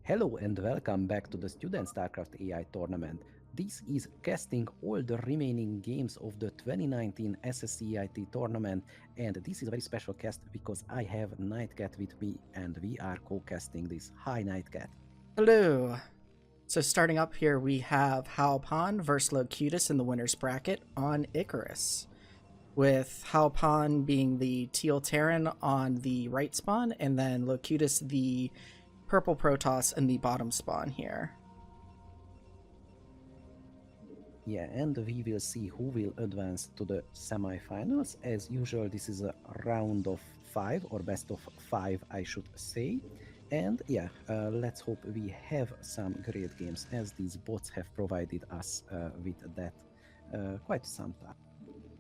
Hello and welcome back to the Student StarCraft AI tournament. This is casting all the remaining games of the 2019 SSCAIT tournament, and this is a very special cast because I have Nightcat with me and we are co-casting this. Hi Nightcat. Hello. So starting up here, we have Halpan versus Locutus in the winner's bracket on Icarus, with Halpan being the teal Terran on the right spawn, and then Locutus the purple Protoss in the bottom spawn here. Yeah, and we will see who will advance to the semi-finals. As usual, this is a round of 5 or best of 5, I should say. And yeah, let's hope we have some great games, as these bots have provided us with that quite some time.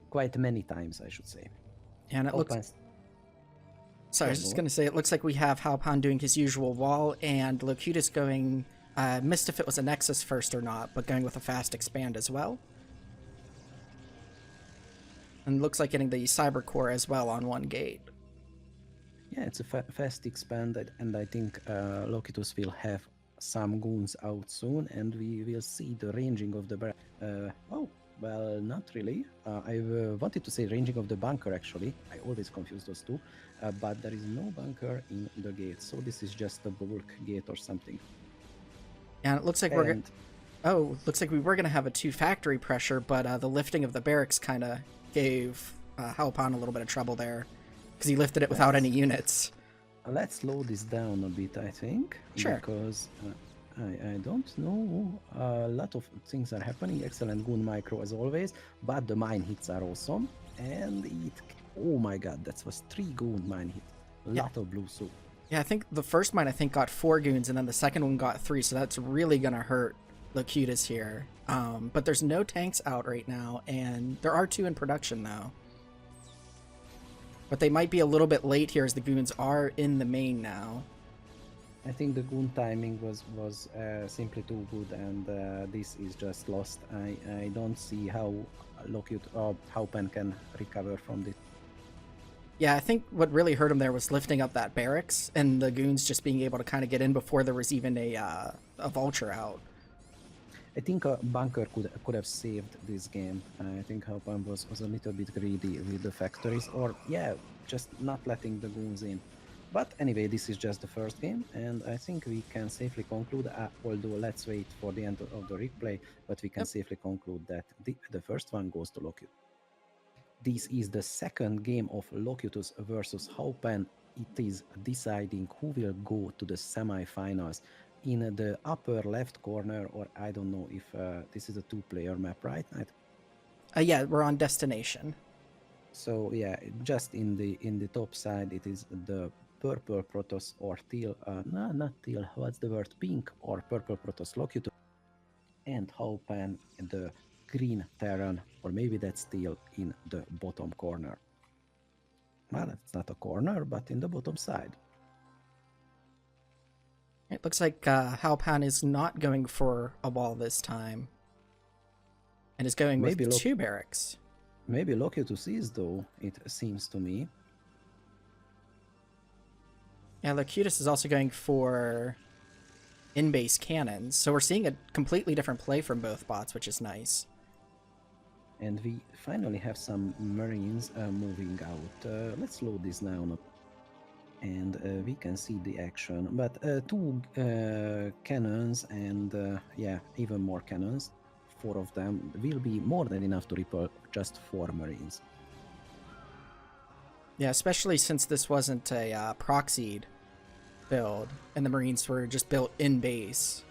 Quite many times, I should say. And it looks... Sorry, I was just going to say, it looks like we have Halpan doing his usual wall, and Locutus going... missed if it was a Nexus first or not, but going with a fast expand as well. And looks like getting the Cyber Core as well on one gate. Yeah, it's a fast expand, and I think Locutus will have some goons out soon, and we will see the ranging of the... oh, well, not really. I wanted to say ranging of the bunker, actually. I always confuse those two. But there is no bunker in the gate, so this is just a bulk gate or something. And it looks like looks like we were gonna have a 2 factory pressure, but the lifting of the barracks kind of gave Halpan a little bit of trouble there, because he lifted it without any units. Let's slow this down a bit, I think. Sure. Because I don't know, a lot of things are happening. Excellent goon micro as always, but the mine hits are awesome, and it... Oh my god, that was 3 goon mine hits. A lot of blue soup. Yeah, I think the first mine got 4 goons, and then the second one got 3, so that's really gonna hurt Locutus here. But there's no tanks out right now, and there are 2 in production though. But they might be a little bit late here, as the goons are in the main now. I think the goon timing was simply too good, and this is just lost. I don't see how Locutus or Halpan can recover from this. Yeah, I think what really hurt him there was lifting up that barracks, and the goons just being able to kind of get in before there was even a vulture out. I think a bunker could have saved this game. I think Halpan was a little bit greedy with the factories, or yeah, just not letting the goons in. But anyway, this is just the first game, and I think we can safely conclude, although let's wait for the end of the replay, but we can safely conclude that the first one goes to Locutus. This is the second game of Locutus versus Halpan. It is deciding who will go to the semi-finals. In the upper left corner, or I don't know if this is a 2-player map, right? Yeah, we're on destination. So yeah, just in the top side, it is the purple Protoss or teal, no, not teal, what's the word? Pink or purple Protoss Locutus, and Halpan the green Terran, or maybe that's teal, in the bottom corner. Well, it's not a corner, but in the bottom side. It looks like Halpan is not going for a wall this time, and is going with 2 barracks. Maybe Locutus is, though, it seems to me. Yeah, Locutus is also going for in-base cannons, so we're seeing a completely different play from both bots, which is nice. And we finally have some Marines moving out. Let's load this down, and we can see the action. But 2 cannons and yeah, even more cannons, 4 of them, will be more than enough to repel just 4 Marines. Yeah, especially since this wasn't a proxied build, and the Marines were just built in base.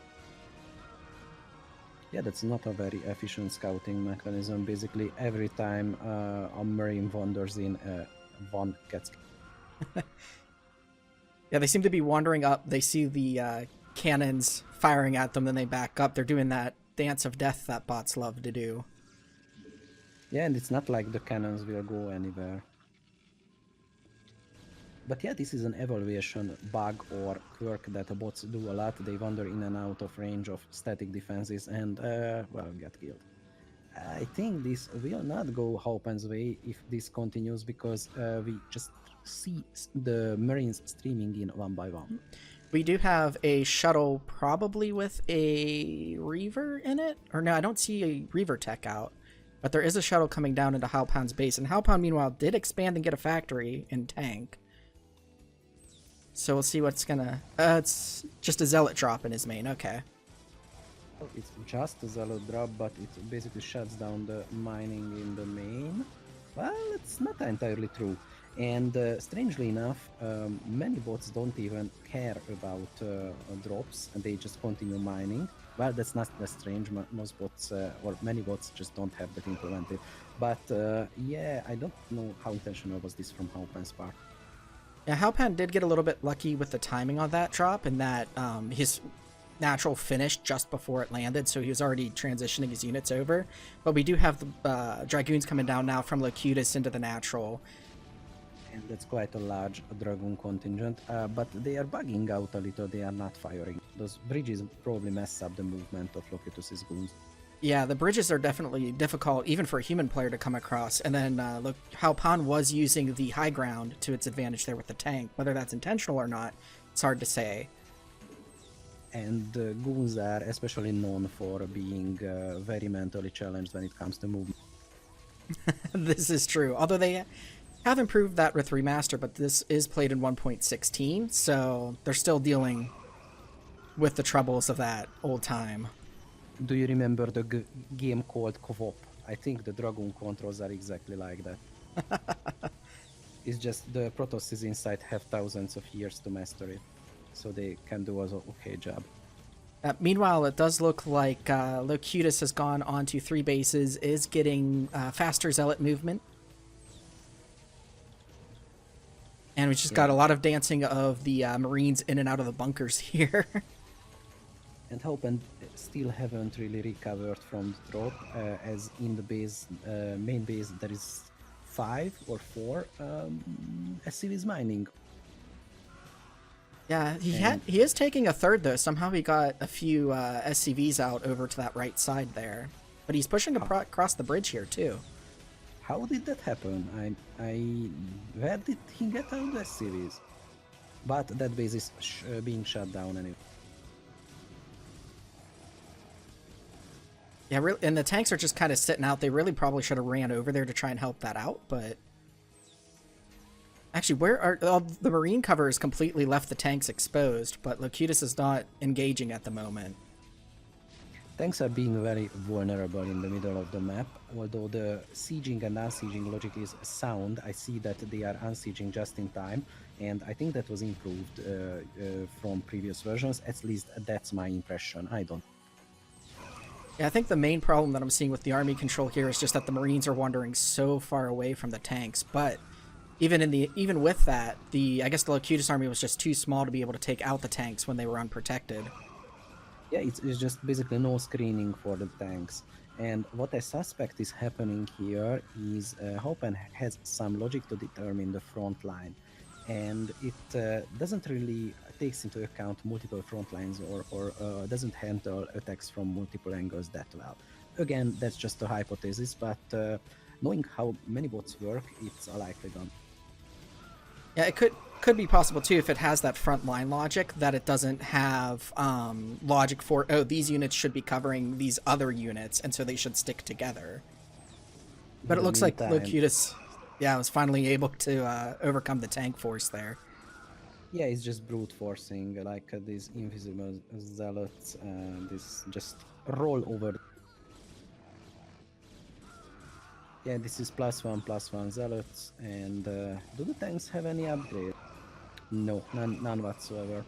Yeah, that's not a very efficient scouting mechanism. Basically, every time a Marine wanders in, one gets... Yeah, they seem to be wandering up. They see the cannons firing at them, then they back up. They're doing that dance of death that bots love to do. Yeah, and it's not like the cannons will go anywhere. But yeah, this is an evaluation bug or quirk that the bots do a lot. They wander in and out of range of static defenses and, well, get killed. I think this will not go Halpan's way if this continues, because we just see the Marines streaming in one by one. We do have a shuttle, probably with a Reaver in it. Or no, I don't see a Reaver tech out. But there is a shuttle coming down into Halpan's base. And Halpan, meanwhile, did expand and get a factory in tank. So we'll see what's gonna... it's just a Zealot drop in his main. Okay. It's just a Zealot drop, but it basically shuts down the mining in the main. Well, it's not entirely true. And strangely enough, many bots don't even care about drops, and they just continue mining. Well, that's not that strange. Most bots, or many bots, just don't have that implemented. But yeah, I don't know how intentional was this from Halpan's part. Yeah, Halpan did get a little bit lucky with the timing on that drop, in that his natural finished just before it landed, so he was already transitioning his units over. But we do have the Dragoons coming down now from Locutus into the natural. And that's quite a large Dragoon contingent, but they are bugging out a little, they are not firing. Those bridges probably mess up the movement of Locutus's goons. Yeah, the bridges are definitely difficult, even for a human player to come across. And then look, Halpan was using the high ground to its advantage there with the tank. Whether that's intentional or not, it's hard to say. And goons are especially known for being very mentally challenged when it comes to movement. This is true. Although they have improved that with Remaster, but this is played in 1.16, so they're still dealing with the troubles of that old time. Do you remember the game called Co-op? I think the Dragoon controls are exactly like that. It's just the Protosses inside have thousands of years to master it, so they can do an okay job. Meanwhile, it does look like Locutus has gone onto 3 bases, is getting faster Zealot movement. And we just got a lot of dancing of the Marines in and out of the bunkers here. And Halpan still haven't really recovered from the drop, as in the base, main base there is 5 or 4 SCVs mining. Yeah, he is taking a third though. Somehow he got a few SCVs out over to that right side there. But he's pushing across the bridge here too. How did that happen? Where did he get out the SCVs? But that base is being shut down anyway. Yeah, really, and the tanks are just kind of sitting out. They really probably should have ran over there to try and help that out, but... Actually, where are... the Marine cover has completely left the tanks exposed, but Locutus is not engaging at the moment. Tanks are being very vulnerable in the middle of the map. Although the sieging and unsieging logic is sound, I see that they are unsieging just in time, and I think that was improved from previous versions. At least that's my impression. I don't. Yeah, I think the main problem that I'm seeing with the army control here is just that the Marines are wandering so far away from the tanks. But even with that, I guess the Locutus army was just too small to be able to take out the tanks when they were unprotected. Yeah, it's just basically no screening for the tanks. And what I suspect is happening here is Halpan has some logic to determine the front line. And it doesn't really takes into account multiple front lines or doesn't handle attacks from multiple angles that well. Again, that's just a hypothesis, but knowing how many bots work, it's a likely gun. Yeah, it could be possible too if it has that front line logic, that it doesn't have logic for, oh, these units should be covering these other units, and so they should stick together. But it looks like Locutus, yeah, was finally able to overcome the tank force there. Yeah, it's just brute forcing, like these invisible zealots, this just roll over. Yeah, this is +1/+1 zealots, and do the tanks have any upgrade? No, none whatsoever.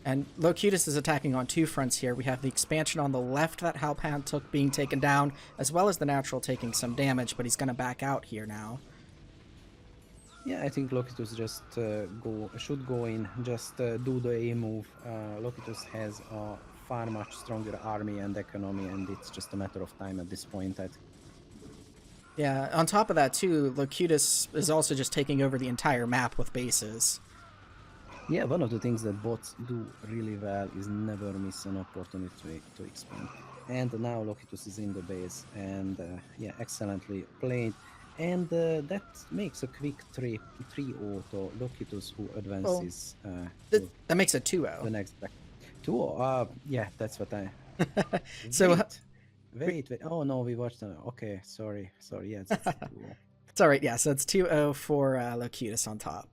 And Locutus is attacking on 2 fronts here. We have the expansion on the left that Halpan took being taken down, as well as the natural taking some damage, but he's going to back out here now. Yeah, I think Locutus just should go in, just do the A move. Locutus has a far much stronger army and economy, and it's just a matter of time at this point. Yeah, on top of that too, Locutus is also just taking over the entire map with bases. Yeah, one of the things that bots do really well is never miss an opportunity to expand. And now Locutus is in the base, and yeah, excellently played. And that makes a quick 3-0 to Locutus, who Well, advances to that makes it the 2-0. next back. 2-0. Yeah, that's what I. So Wait. Oh no, we watched. Okay, sorry. Yes, it's 2-0. it's all right. Yeah, so it's 2-0 for Locutus on top.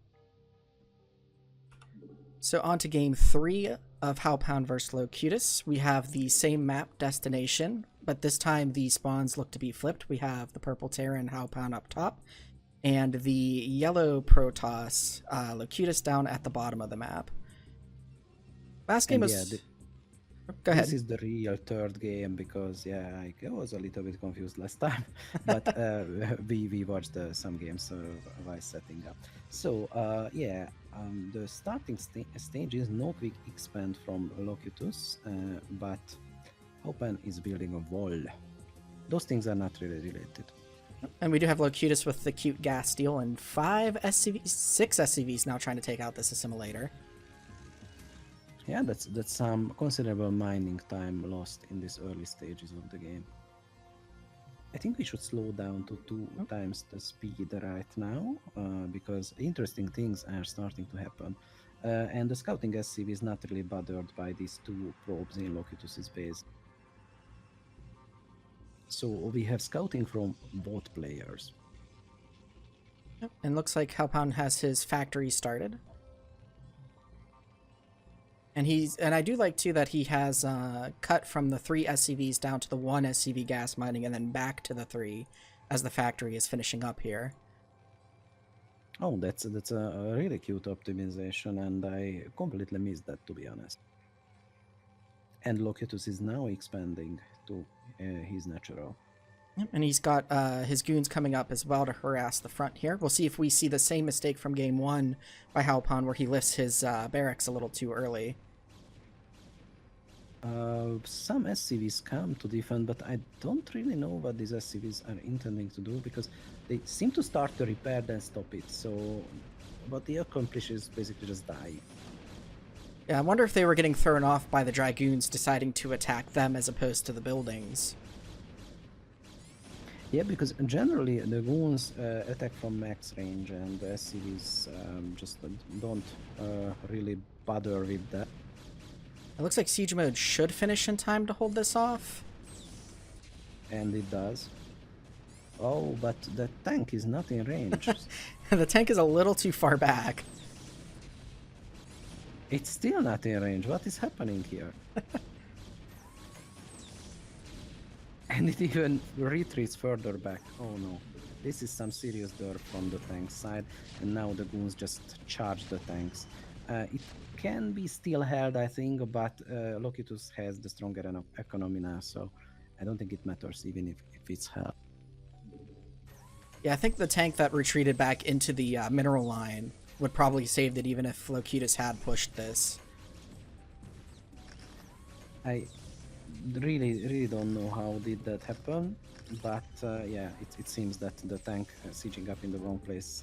So on to game 3 of Howpound vs. Locutus. We have the same map destination, but this time the spawns look to be flipped. We have the purple Terran Howpound up top, and the yellow Protoss Locutus down at the bottom of the map. Last game And was... Go this ahead. is the real third game because I was a little bit confused last time, but we watched some games while setting up. So the starting stage is no quick expand from Locutus, but Open is building a wall. Those things are not really related. And we do have Locutus with the cute gas steel and 6 SCVs now trying to take out this assimilator. Yeah, that's some considerable mining time lost in these early stages of the game. I think we should slow down to 2 times the speed right now, because interesting things are starting to happen. And the scouting SCV is not really bothered by these 2 probes in Locutus's base. So we have scouting from both players. And looks like Howpound has his factory started. And I do like too that he has cut from the 3 SCVs down to the 1 SCV gas mining and then back to the 3 as the factory is finishing up here. Oh, that's a really cute optimization, and I completely missed that, to be honest. And Locutus is now expanding to his natural. Yep, and he's got his goons coming up as well to harass the front here. We'll see if we see the same mistake from game 1 by Howpound where he lifts his barracks a little too early. Some SCVs come to defend, but I don't really know what these SCVs are intending to do, because they seem to start to repair then stop it. So what they accomplish is basically just die. Yeah, I wonder if they were getting thrown off by the Dragoons deciding to attack them as opposed to the buildings. Yeah, because generally the goons attack from max range, and the SCVs just don't really bother with that. It looks like siege mode should finish in time to hold this off. And it does. Oh, but the tank is not in range. The tank is a little too far back. It's still not in range. What is happening here? And it even retreats further back. Oh no. This is some serious dirt from the tank side, and now the goons just charge the tanks. It can be still held, I think, but Locutus has the stronger economy now, so I don't think it matters even if it's held. Yeah, I think the tank that retreated back into the mineral line would probably saved it even if Locutus had pushed this. I really don't know how did that happen, but it seems that the tank sieging up in the wrong place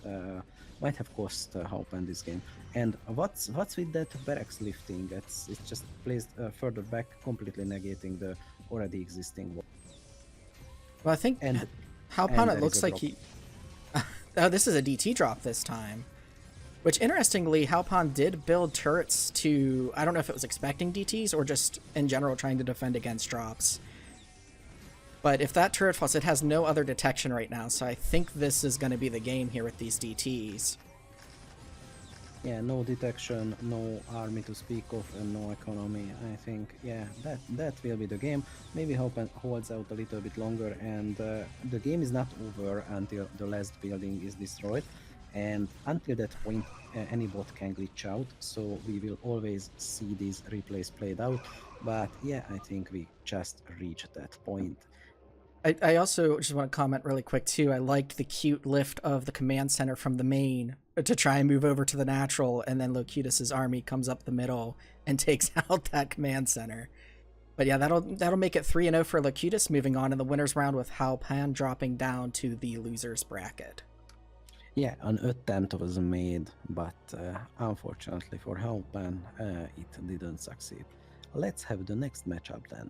might have cost Howpound this game. And what's with that barracks lifting? It's just placed further back, completely negating the already existing wall. Well, I think Howpound, it looks like he... Oh, this is a DT drop this time. Which, interestingly, Howpound did build turrets to... I don't know if it was expecting DTs or just, in general, trying to defend against drops. But if that turret falls, it has no other detection right now, so I think this is going to be the game here with these DTs. Yeah, no detection, no army to speak of, and no economy. I think, yeah, that will be the game. Maybe Howpound holds out a little bit longer, and the game is not over until the last building is destroyed. And until that point, any bot can glitch out, so we will always see these replays played out. But yeah, I think we just reached that point. I also just want to comment really quick too. I liked the cute lift of the command center from the main to try and move over to the natural, and then Locutus's army comes up the middle and takes out that command center. But yeah, that'll make it 3-0 for Locutus, moving on in the winners round with Howpound dropping down to the losers bracket. Yeah, an attempt was made, but unfortunately for Howpound, it didn't succeed. Let's have the next matchup then.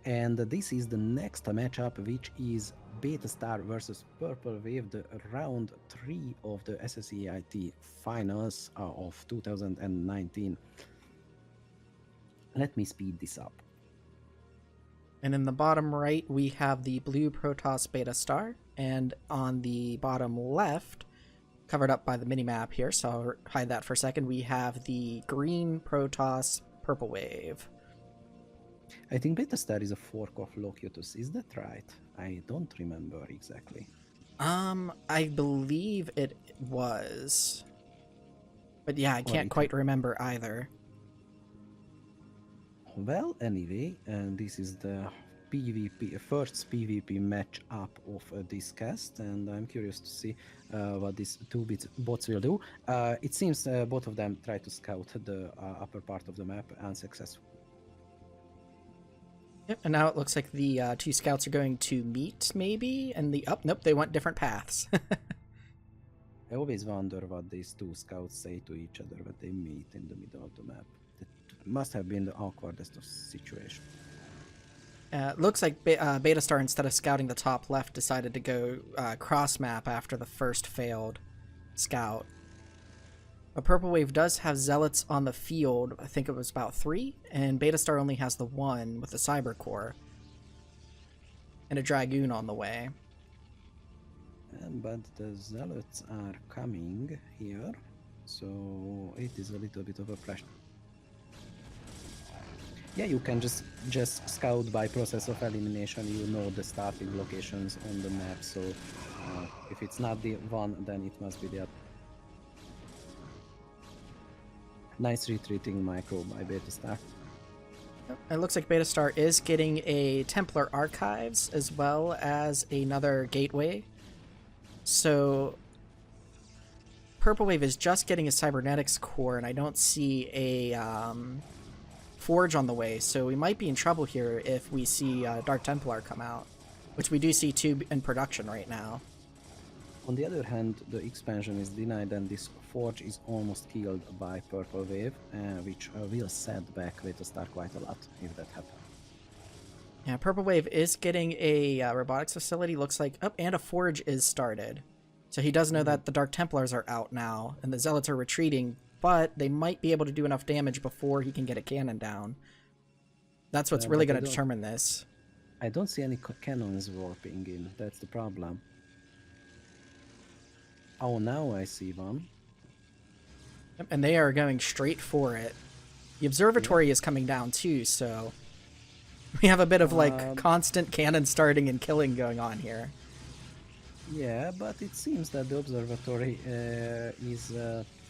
And this is the next matchup, which is Beta Star versus Purple Wave, the round 3 of the SSCAIT finals of 2019. Let me speed this up. And in the bottom right, we have the blue Protoss Beta Star, and on the bottom left, covered up by the minimap here, so I'll hide that for a second, we have the green Protoss Purple Wave. I think Beta Star is a fork of Locutus, is that right? I don't remember exactly. I believe it was. But yeah, I can't quite remember either. Well, anyway, this is the first PvP match up of this cast, and I'm curious to see what these two bots will do. It seems both of them try to scout the upper part of the map unsuccessfully. Yep, and now it looks like the two scouts are going to meet, maybe, and nope, they went different paths. I always wonder what these two scouts say to each other when they meet in the middle of the map. It must have been the awkwardest of situations. Looks like Beta Star, instead of scouting the top left, decided to go cross map after the first failed scout. But Purple Wave does have Zealots on the field. I think it was about 3, and Beta Star only has the 1 with the Cyber Core. And a Dragoon on the way. But the Zealots are coming here, so it is a little bit of a pressure. Yeah, you can just scout by process of elimination. You know the starting locations on the map, so if it's not the one, then it must be the other. Nice retreating micro by Beta Star. It looks like Beta Star is getting a Templar Archives as well as another Gateway. So Purple Wave is just getting a Cybernetics Core, and I don't see a Forge on the way, so we might be in trouble here if we see Dark Templar come out, which we do see 2 in production right now. On the other hand, the expansion is denied and this Forge is almost killed by Purple Wave, which will set back Beta Star quite a lot if that happens. Yeah, Purple Wave is getting a robotics facility, looks like, and a Forge is started. So he does know that the Dark Templars are out now, and the Zealots are retreating, but they might be able to do enough damage before he can get a cannon down. That's what's really going to determine this. I don't see any cannons warping in, that's the problem. Oh, now I see one. Yep, and they are going straight for it. The observatory is coming down too, so we have a bit of like constant cannon starting and killing going on here. Yeah, but it seems that the observatory is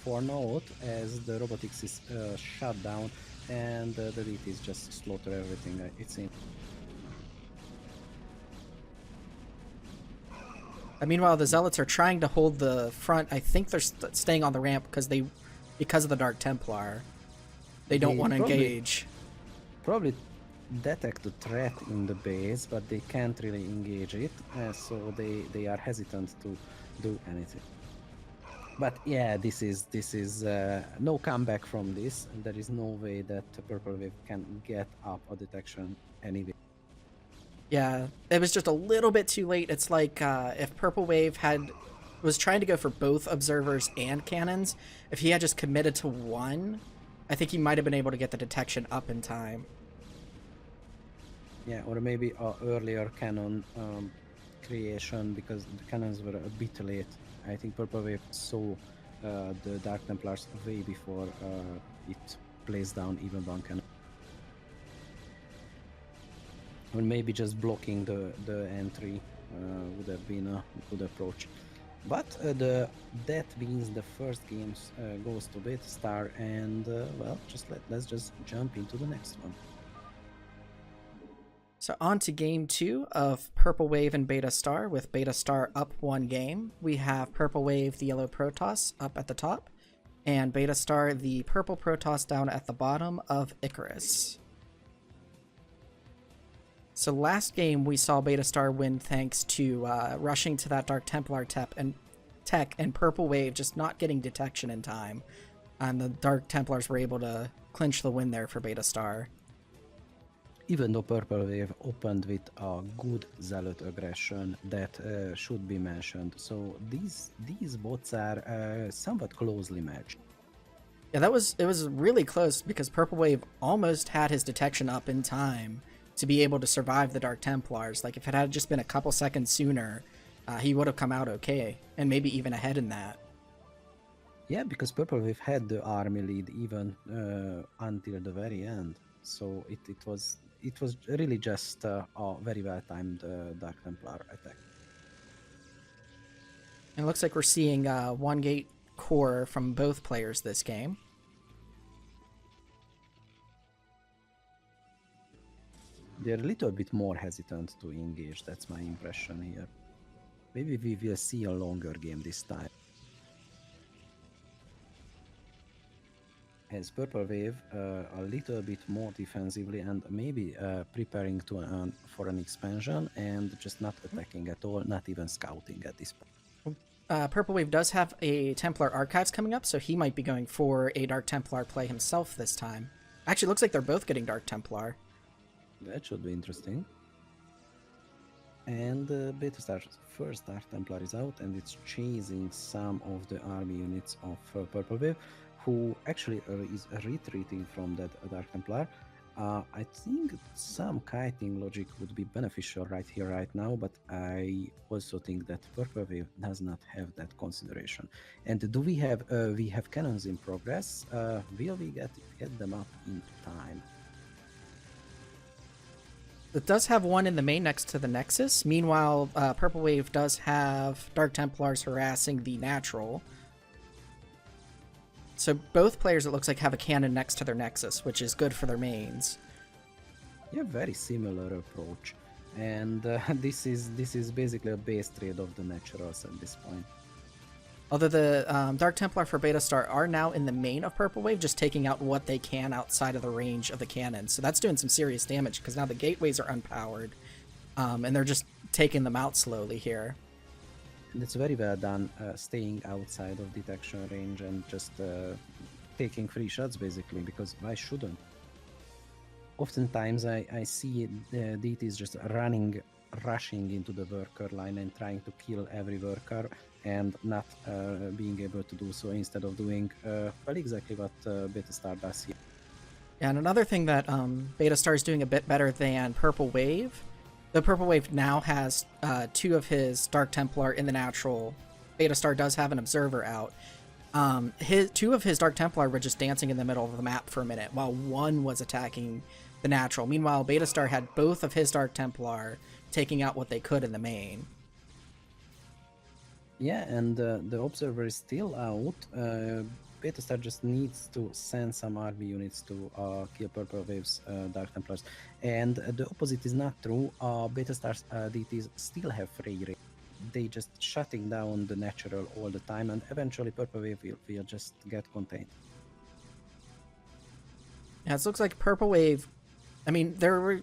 for naught as the robotics is shut down and the DT is just slaughter everything, it seems. Meanwhile, the Zealots are trying to hold the front. I think they're staying on the ramp because of the Dark Templar. They don't want to engage. Probably detect a threat in the base, but they can't really engage it, so they are hesitant to do anything. But yeah, this is no comeback from this. There is no way that Purple Wave can get up a detection anyway. Yeah, it was just a little bit too late. It's like if Purple Wave was trying to go for both observers and cannons, if he had just committed to one, I think he might have been able to get the detection up in time. Yeah, or maybe earlier cannon creation, because the cannons were a bit late. I think Purple Wave saw the Dark Templars way before it placed down even one cannon. Or maybe just blocking the entry would have been a good approach. But that means the first game goes to Beta Star, and well, let's just jump into the next one. So on to game 2 of Purple Wave and Beta Star, with Beta Star up 1 game. We have Purple Wave, the yellow Protoss, up at the top, and Beta Star, the purple Protoss, down at the bottom of Icarus. So last game we saw Beta Star win thanks to rushing to that Dark Templar tech and Purple Wave just not getting detection in time. And the Dark Templars were able to clinch the win there for Beta Star. Even though Purple Wave opened with a good Zealot aggression, that should be mentioned. So these bots are somewhat closely matched. Yeah, it was really close because Purple Wave almost had his detection up in time to be able to survive the Dark Templars. Like if it had just been a couple seconds sooner, he would have come out okay, and maybe even ahead in that. Yeah, because Purple Wave had the army lead even until the very end. So it was really just a very well timed Dark Templar attack. And it looks like we're seeing one gate core from both players this game. They're a little bit more hesitant to engage, that's my impression here. Maybe we will see a longer game this time. As Purple Wave a little bit more defensively and maybe preparing for an expansion and just not attacking at all, not even scouting at this point. Purple Wave does have a Templar Archives coming up, so he might be going for a Dark Templar play himself this time. Actually, it looks like they're both getting Dark Templar. That should be interesting. And Beta Star's first Dark Templar is out, and it's chasing some of the army units of Purple Wave, who actually is retreating from that Dark Templar. I think some kiting logic would be beneficial right here, right now, but I also think that Purple Wave does not have that consideration. And do we have cannons in progress? Will we get them up in time? It does have one in the main next to the Nexus. Meanwhile, Purple Wave does have Dark Templars harassing the Natural. So both players, it looks like, have a cannon next to their Nexus, which is good for their mains. Yeah, very similar approach. And this is basically a base trade of the Naturals at this point. Although the Dark Templar for Beta Star are now in the main of Purple Wave, just taking out what they can outside of the range of the cannon. So that's doing some serious damage, because now the gateways are unpowered, and they're just taking them out slowly here. And it's very well done, staying outside of detection range and just taking free shots, basically, because why shouldn't? Oftentimes I see DTs just rushing into the worker line and trying to kill every worker, and not being able to do so, instead of doing well, exactly what Beta Star does here. Yeah, and another thing that Beta Star is doing a bit better than Purple Wave, the Purple Wave now has two of his Dark Templar in the Natural. Beta Star does have an Observer out. Two of his Dark Templar were just dancing in the middle of the map for a minute, while one was attacking the Natural. Meanwhile, Beta Star had both of his Dark Templar taking out what they could in the main. Yeah, and the Observer is still out. Beta Star just needs to send some army units to kill Purple Wave's Dark Templars. And the opposite is not true. Beta Star's DTs still have free range. They just shutting down the Natural all the time, and eventually Purple Wave will just get contained. Yeah, it looks like Purple Wave, I mean, there were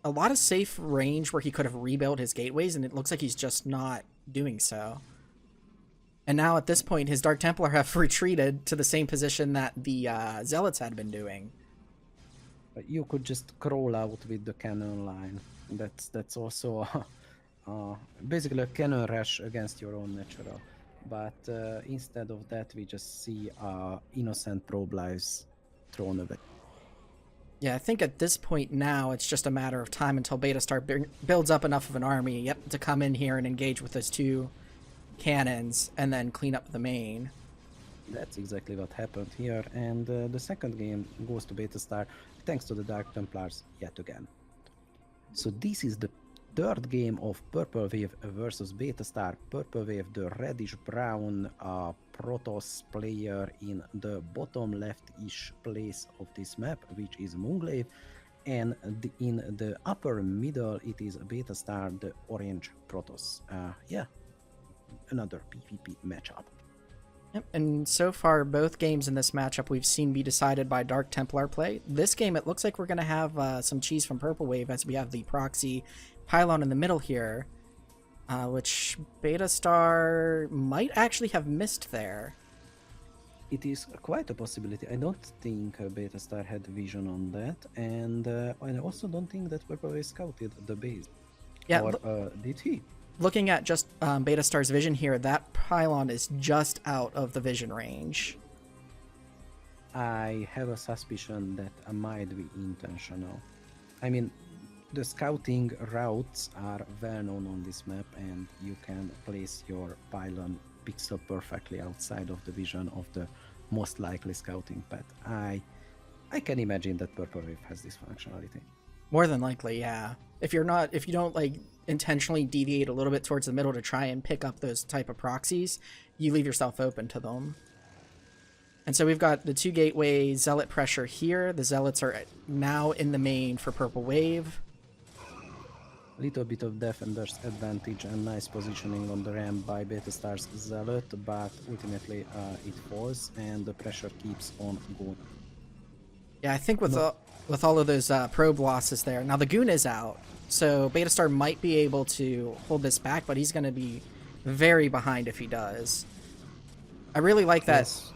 a lot of safe range where he could have rebuilt his gateways, and it looks like he's just not doing so. And now at this point, his Dark Templar have retreated to the same position that the Zealots had been doing. But you could just crawl out with the cannon line. That's also basically a cannon rush against your own Natural. But instead of that, we just see innocent probe lives thrown away. Yeah, I think at this point now, it's just a matter of time until Beta Star builds up enough of an army to come in here and engage with those two cannons and then clean up the main. That's exactly what happened here, and the second game goes to Beta Star thanks to the Dark Templars yet again. So this is the third game of Purple Wave versus Beta Star. Purple Wave, the reddish-brown Protoss player in the bottom left-ish place of this map, which is Moonglaive, and in the upper middle it is Beta Star, the orange Protoss. Yeah, another PvP matchup. Yep, and so far both games in this matchup we've seen be decided by Dark Templar play. This game it looks like we're going to have some cheese from Purple Wave, as we have the proxy pylon in the middle here, which Beta Star might actually have missed there. It is quite a possibility. I don't think Beta Star had vision on that, and I also don't think that Purple Wave scouted the base. Yeah, Or did he? looking at just Beta Star's vision here, that pylon is just out of the vision range. I have a suspicion that might be intentional. I mean, the scouting routes are well known on this map, and you can place your pylon pixel perfectly outside of the vision of the most likely scouting path. I can imagine that Purple Wave has this functionality. More than likely, yeah. If you don't like intentionally deviate a little bit towards the middle to try and pick up those type of proxies, you leave yourself open to them. And so we've got the 2 gateway zealot pressure here. The zealots are now in the main for Purple Wave. Little bit of defender's advantage and nice positioning on the ramp by Beta Star's Zealot, but ultimately it falls and the pressure keeps on going. Yeah, I think with all of those probe losses there. Now the Goon is out, so Beta Star might be able to hold this back, but he's going to be very behind if he does. I really like that. Yes.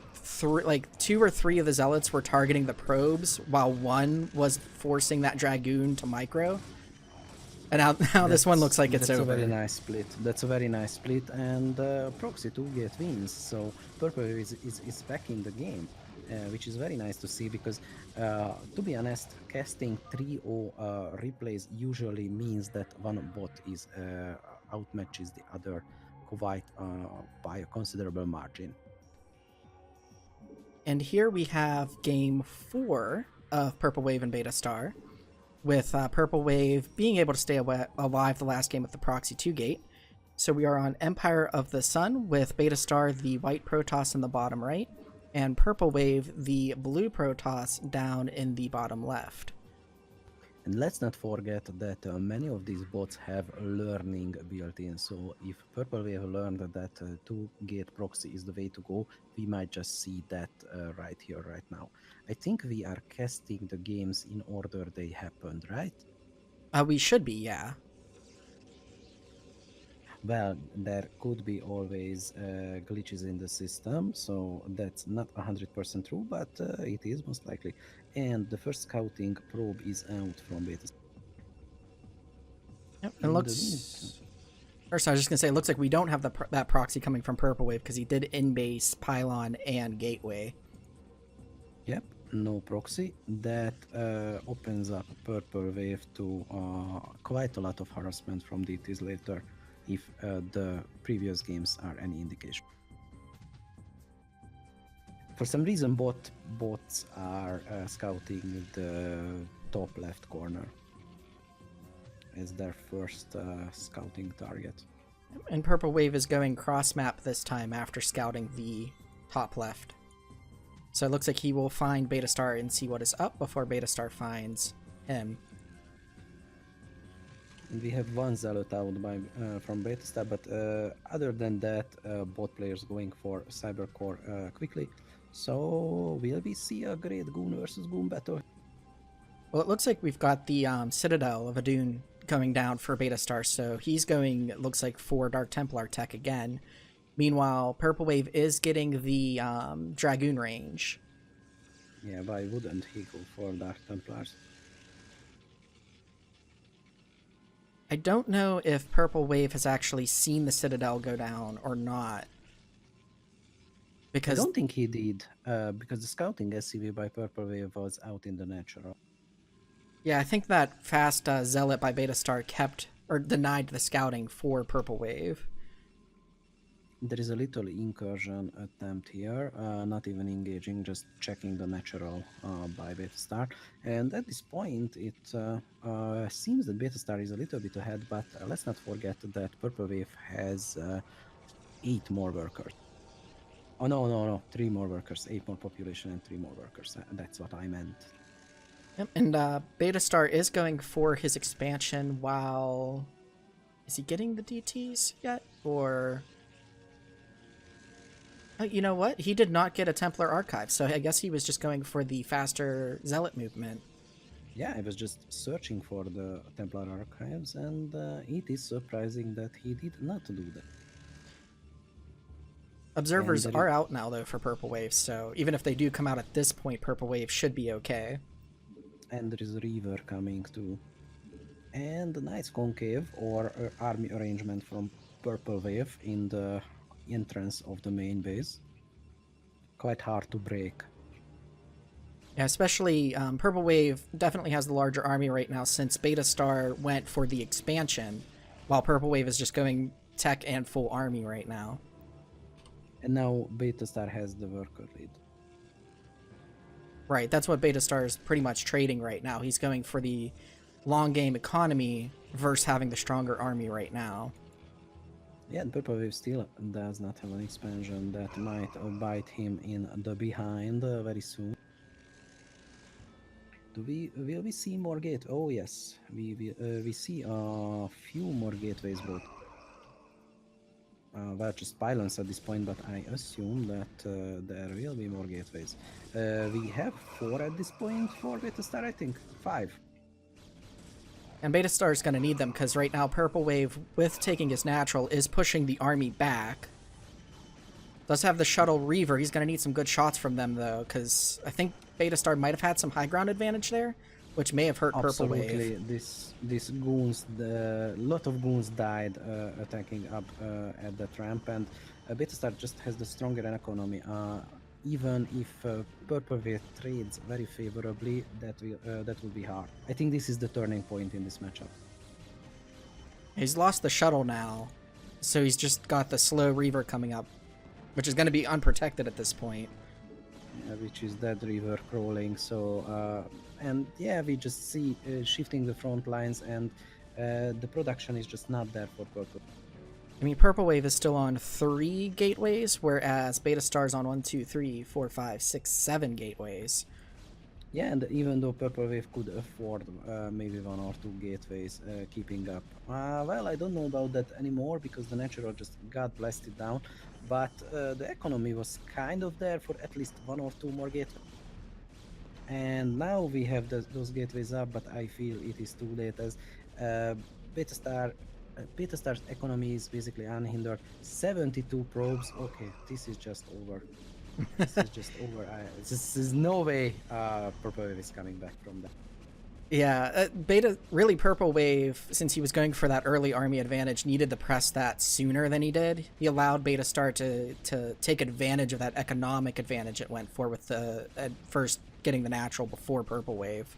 2 or 3 of the Zealots were targeting the probes, while 1 was forcing that Dragoon to micro. And now this one looks like it's over. That's a very nice split. That's a very nice split, and Proxy 2 get wins, so Purple is back in the game, which is very nice to see, because to be honest, casting 3-0 replays usually means that one bot is outmatches the other quite by a considerable margin. And here we have game 4 of Purple Wave and Beta Star, with Purple Wave being able to stay alive the last game with the Proxy 2 gate. So we are on Empire of the Sun with Beta Star, the white Protoss in the bottom right, and Purple Wave, the blue Protoss down in the bottom left. And let's not forget that many of these bots have learning built in, so if Purple Wave learned that 2-gate proxy is the way to go, we might just see that right here, right now. I think we are casting the games in order they happened, right? We should be, yeah. Well, there could be always glitches in the system, so that's not 100% true, but it is most likely. And the first scouting probe is out from Beta. Yep, and looks... First, I was just going to say, it looks like we don't have that proxy coming from Purple Wave, because he did in-base, pylon, and gateway. Yep, no proxy. That opens up Purple Wave to quite a lot of harassment from DTs later, if the previous games are any indication. For some reason, bots are scouting the top left corner as their first scouting target. And Purple Wave is going cross-map this time after scouting the top left. So it looks like he will find Beta Star and see what is up before Beta Star finds him. And we have one Zealot out from Beta Star, but other than that, both players going for Cybercore quickly. So will we see a great Goon versus Goon battle? Well, it looks like we've got the Citadel of Adun coming down for Beta Star, so he's going, it looks like, for Dark Templar tech again. Meanwhile, Purple Wave is getting the Dragoon range. Yeah, why wouldn't he go for Dark Templars? I don't know if Purple Wave has actually seen the Citadel go down or not. Because I don't think he did, because the scouting SCV by Purple Wave was out in the natural. Yeah, I think that fast Zealot by Beta Star kept or denied the scouting for Purple Wave. There is a little incursion attempt here, not even engaging, just checking the natural by Beta Star. And at this point, it seems that Beta Star is a little bit ahead, but let's not forget that Purple Wave has 8 more workers. Oh, no, 3 more workers, 8 more population and 3 more workers. That's what I meant. Yep, and Beta Star is going for his expansion while... Is he getting the DTs yet? Or... Oh, you know what? He did not get a Templar Archive, so I guess he was just going for the faster Zealot movement. Yeah, I was just searching for the Templar Archives, and it is surprising that he did not do that. Observers And are out now, though, for Purple Wave, so even if they do come out at this point, Purple Wave should be okay. and there is a river coming too. And a nice concave or army arrangement from Purple Wave in the entrance of the main base. Quite hard to break. Yeah, especially Purple Wave definitely has the larger army right now since Beta Star went for the expansion, while Purple Wave is just going tech and full army right now. And now Beta Star has the worker lead. Right, that's what Beta Star is pretty much trading right now. He's going for the long game economy versus having the stronger army right now. Yeah, and Purple Wave still does not have an expansion that might bite him in the behind very soon. Will we see more gate? Oh yes, we see a few more gateways brought. Well, just pylons at this point, but I assume that there will be more gateways. We have 4 at this point for Beta Star, I think 5. And Beta Star is going to need them because right now Purple Wave, with taking his natural, is pushing the army back. Does have the shuttle Reaver. He's going to need some good shots from them, though, because I think Beta Star might have had some high ground advantage there, which may have hurt Purple Wave. Absolutely, these goons, the lot of goons died attacking up at that ramp, and Beta Star just has the stronger economy. Even if Purple Wave trades very favorably, that will be hard. I think this is the turning point in this matchup. He's lost the shuttle now, so he's just got the slow Reaver coming up, which is going to be unprotected at this point. Which is that river crawling. So and yeah, we just see shifting the front lines, and the production is just not there for Purple. I mean, Purple Wave is still on 3 gateways, whereas Beta Star's on 1, 2, 3, 4, 5, 6, 7 gateways. Yeah, and even though Purple Wave could afford maybe 1 or 2 gateways keeping up, well, I don't know about that anymore because the natural just got blasted down, but the economy was kind of there for at least 1 or 2 more gateways. And now we have those gateways up, but I feel it is too late as Beta Star's economy is basically unhindered. 72 probes. Okay, this is just over. This is just over. There's no way Purple Wave is coming back from that. Yeah, Purple Wave, since he was going for that early army advantage, needed to press that sooner than he did. He allowed Beta Star to take advantage of that economic advantage it went for with the first getting the natural before Purple Wave.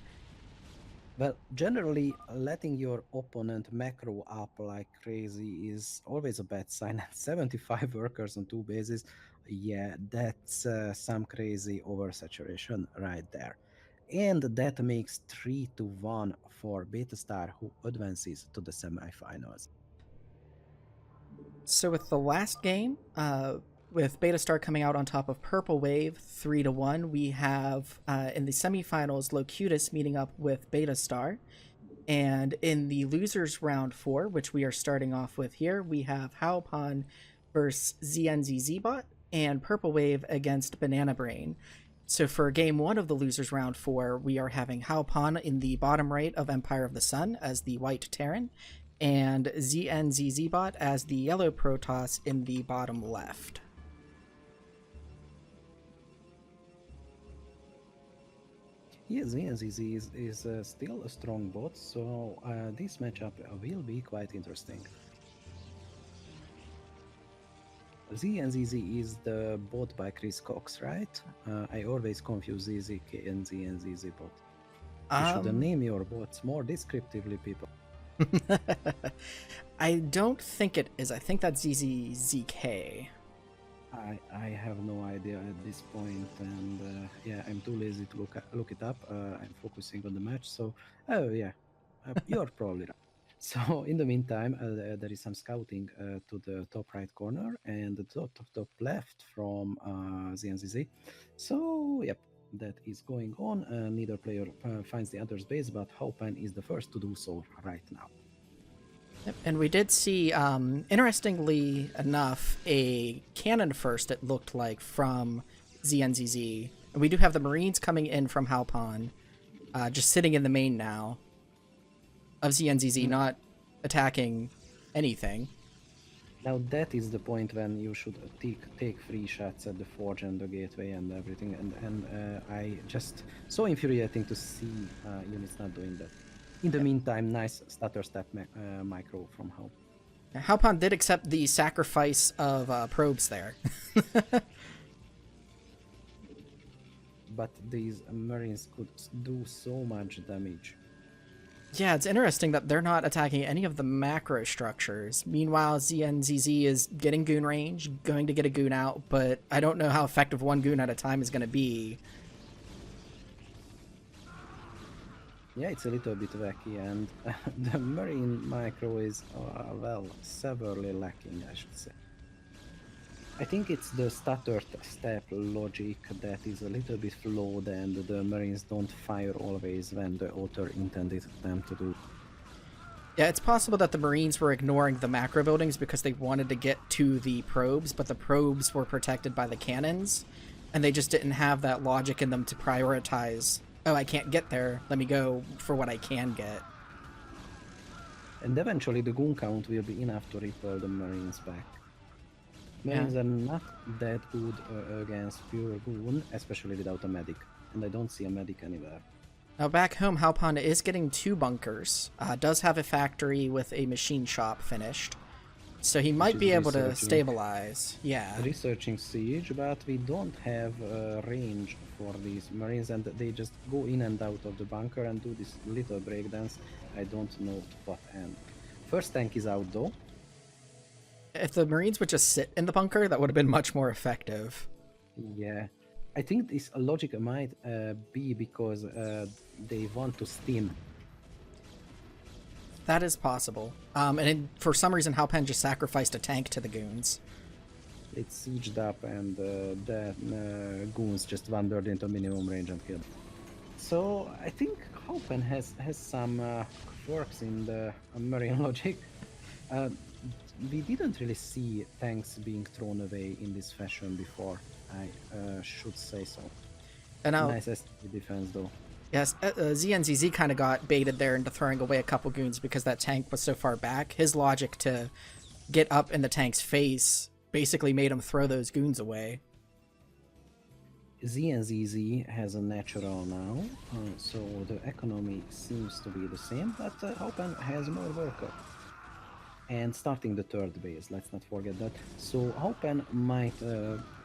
Well, generally, letting your opponent macro up like crazy is always a bad sign. 75 workers on 2 bases, yeah, that's some crazy oversaturation right there. And that makes 3-1 for Beta Star, who advances to the semifinals. So with the last game, with Beta Star coming out on top of Purple Wave 3-1, we have in the semifinals Locutus meeting up with Beta Star. And in the losers round 4, which we are starting off with here, we have Haopan versus Zbot and Purple Wave against Banana Brain. So for game 1 of the losers round 4, we are having Haopan in the bottom right of Empire of the Sun as the white Terran, and Zbot as the yellow Protoss in the bottom left. Yeah, ZNZZ is still a strong bot, so this matchup will be quite interesting. ZNZZ is the bot by Chris Cox, right? I always confuse ZZK and ZNZZ bot. You should name your bots more descriptively, people. I don't think it is. I think that's ZZZK. I have no idea at this point, and yeah, I'm too lazy to look it up. I'm focusing on the match, so oh yeah, you're probably right. So in the meantime, there is some scouting to the top right corner and the top left from ZNZZ. So yep, that is going on. Neither player finds the other's base, but Haopan is the first to do so right now. Yep, and we did see, interestingly enough, a cannon first, it looked like, from ZNZZ. And we do have the Marines coming in from Haopan, just sitting in the main now of ZNZZ, not attacking anything. Now that is the point when you should take free shots at the forge and the gateway and everything. And I just so infuriating to see units not doing that. In the meantime, nice stutter step micro from Hope. Halpon did accept the sacrifice of probes there. But these Marines could do so much damage. Yeah, it's interesting that they're not attacking any of the macro structures. Meanwhile, ZNZZ is getting goon range, going to get a goon out, but I don't know how effective one goon at a time is going to be. Yeah, it's a little bit wacky, and the Marine micro is, well, severely lacking, I should say. I think it's the stuttered step logic that is a little bit flawed, and the Marines don't fire always when the author intended them to do. Yeah, it's possible that the Marines were ignoring the macro buildings because they wanted to get to the probes, but the probes were protected by the cannons, and they just didn't have that logic in them to prioritize, oh, I can't get there, let me go for what I can get. And eventually the goon count will be enough to repel the Marines back. Marines are not that good against pure goon, especially without a medic. And I don't see a medic anywhere. Now back home, Halpon is getting 2 bunkers, does have a factory with a machine shop finished, so he might be able to stabilize. Yeah. Researching siege, but we don't have range for these Marines, and they just go in and out of the bunker and do this little breakdance. I don't know to what end. First tank is out though. If the Marines would just sit in the bunker, that would have been much more effective. Yeah. I think this logic might be because they want to steam. That is possible. For some reason, Halpern just sacrificed a tank to the goons. It's sieged up, and the goons just wandered into minimum range and killed. So I think Halpern has some quirks in the Marine logic. We didn't really see tanks being thrown away in this fashion before. I should say so. And now, nice STV defense though. Yes, ZNZZ kind of got baited there into throwing away a couple goons because that tank was so far back. His logic to get up in the tank's face basically made him throw those goons away. ZNZZ has a natural now, so the economy seems to be the same, but Open has more worker. And starting the third base, let's not forget that. So Open might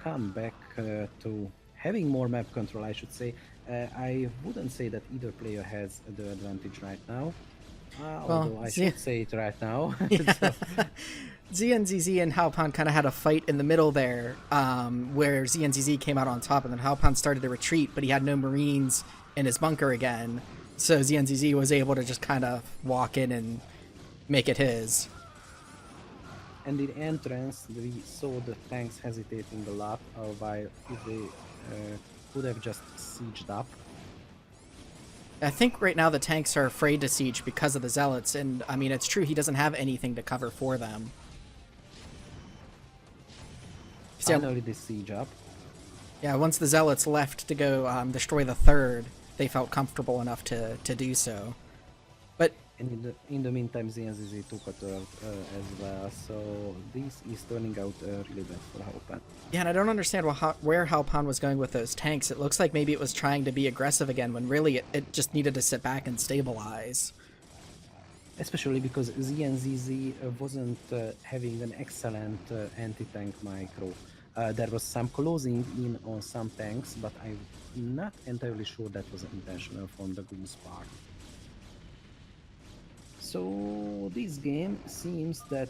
come back to having more map control, I should say. I wouldn't say that either player has the advantage right now. Although I should say it right now. Yeah. ZNZZ and Halpan kind of had a fight in the middle there, where ZNZZ came out on top, and then Halpan started to retreat, but he had no Marines in his bunker again. So ZNZZ was able to just kind of walk in and make it his. And in entrance, we saw the tanks hesitating a lot, while if they could have just sieged up. I think right now the tanks are afraid to siege because of the zealots, and I mean, it's true, he doesn't have anything to cover for them. Finally, they siege up. Yeah, once the zealots left to go destroy the third, they felt comfortable enough to do so. But and in the meantime, ZNZZ took a third as well, so this is turning out really bad for Halpan. Yeah, and I don't understand where Halpan was going with those tanks. It looks like maybe it was trying to be aggressive again, when really it just needed to sit back and stabilize. Especially because ZNZZ wasn't having an excellent anti-tank micro. There was some closing in on some tanks, but I'm not entirely sure that was intentional from the Goose part. So this game seems that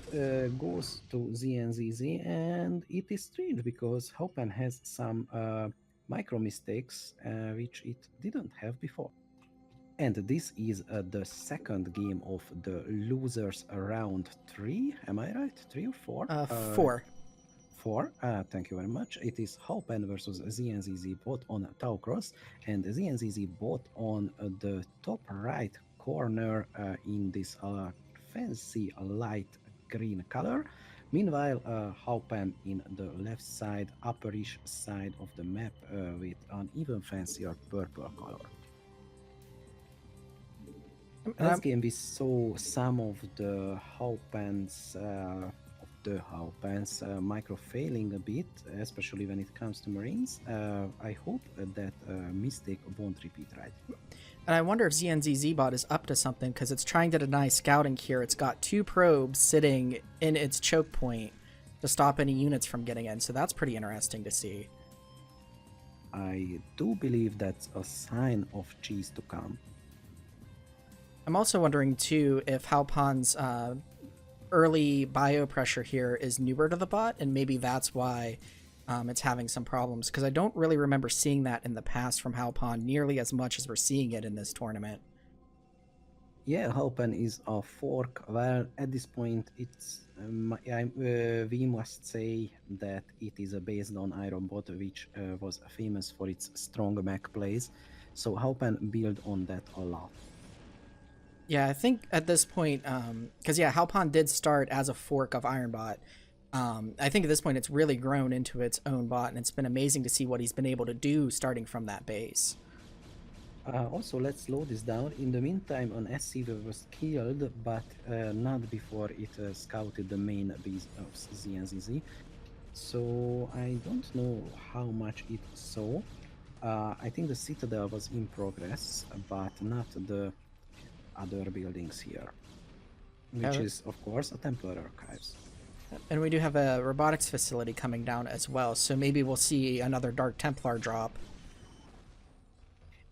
goes to ZNZZ, and it is strange because Hopen has some micro mistakes which it didn't have before. And this is the second game of the losers round 3. Am I right? 3 or 4? 4. 4. Thank you very much. It is Halpen versus ZNZZ bot on Taucross, and ZNZZ bot on the top right corner in this fancy light green color. Meanwhile, Halpen in the left side, upperish side of the map with an even fancier purple color. Last game we saw some of the Halpen's the Haupans micro failing a bit, especially when it comes to Marines. I hope that mistake won't repeat, right? And I wonder if Zbot is up to something, because it's trying to deny scouting here. It's got 2 probes sitting in its choke point to stop any units from getting in, so that's pretty interesting to see. I do believe that's a sign of cheese to come. I'm also wondering, too, if Halpan's early bio pressure here is newer to the bot, and maybe that's why it's having some problems, because I don't really remember seeing that in the past from Halpan nearly as much as we're seeing it in this tournament. Yeah, Haupan is a fork. Well, at this point, it's we must say that it is based on Iron Bot, which was famous for its strong mech plays. So Haupan build on that a lot. Yeah, I think at this point, because yeah, Halpan did start as a fork of Ironbot. I think at this point it's really grown into its own bot, and it's been amazing to see what he's been able to do starting from that base. Also, let's slow this down. In the meantime, an SCV was killed, but not before it scouted the main base of ZNZZ. So I don't know how much it saw. I think the Citadel was in progress, but not the other buildings here, which is, of course, a Templar Archives. And we do have a robotics facility coming down as well, so maybe we'll see another Dark Templar drop.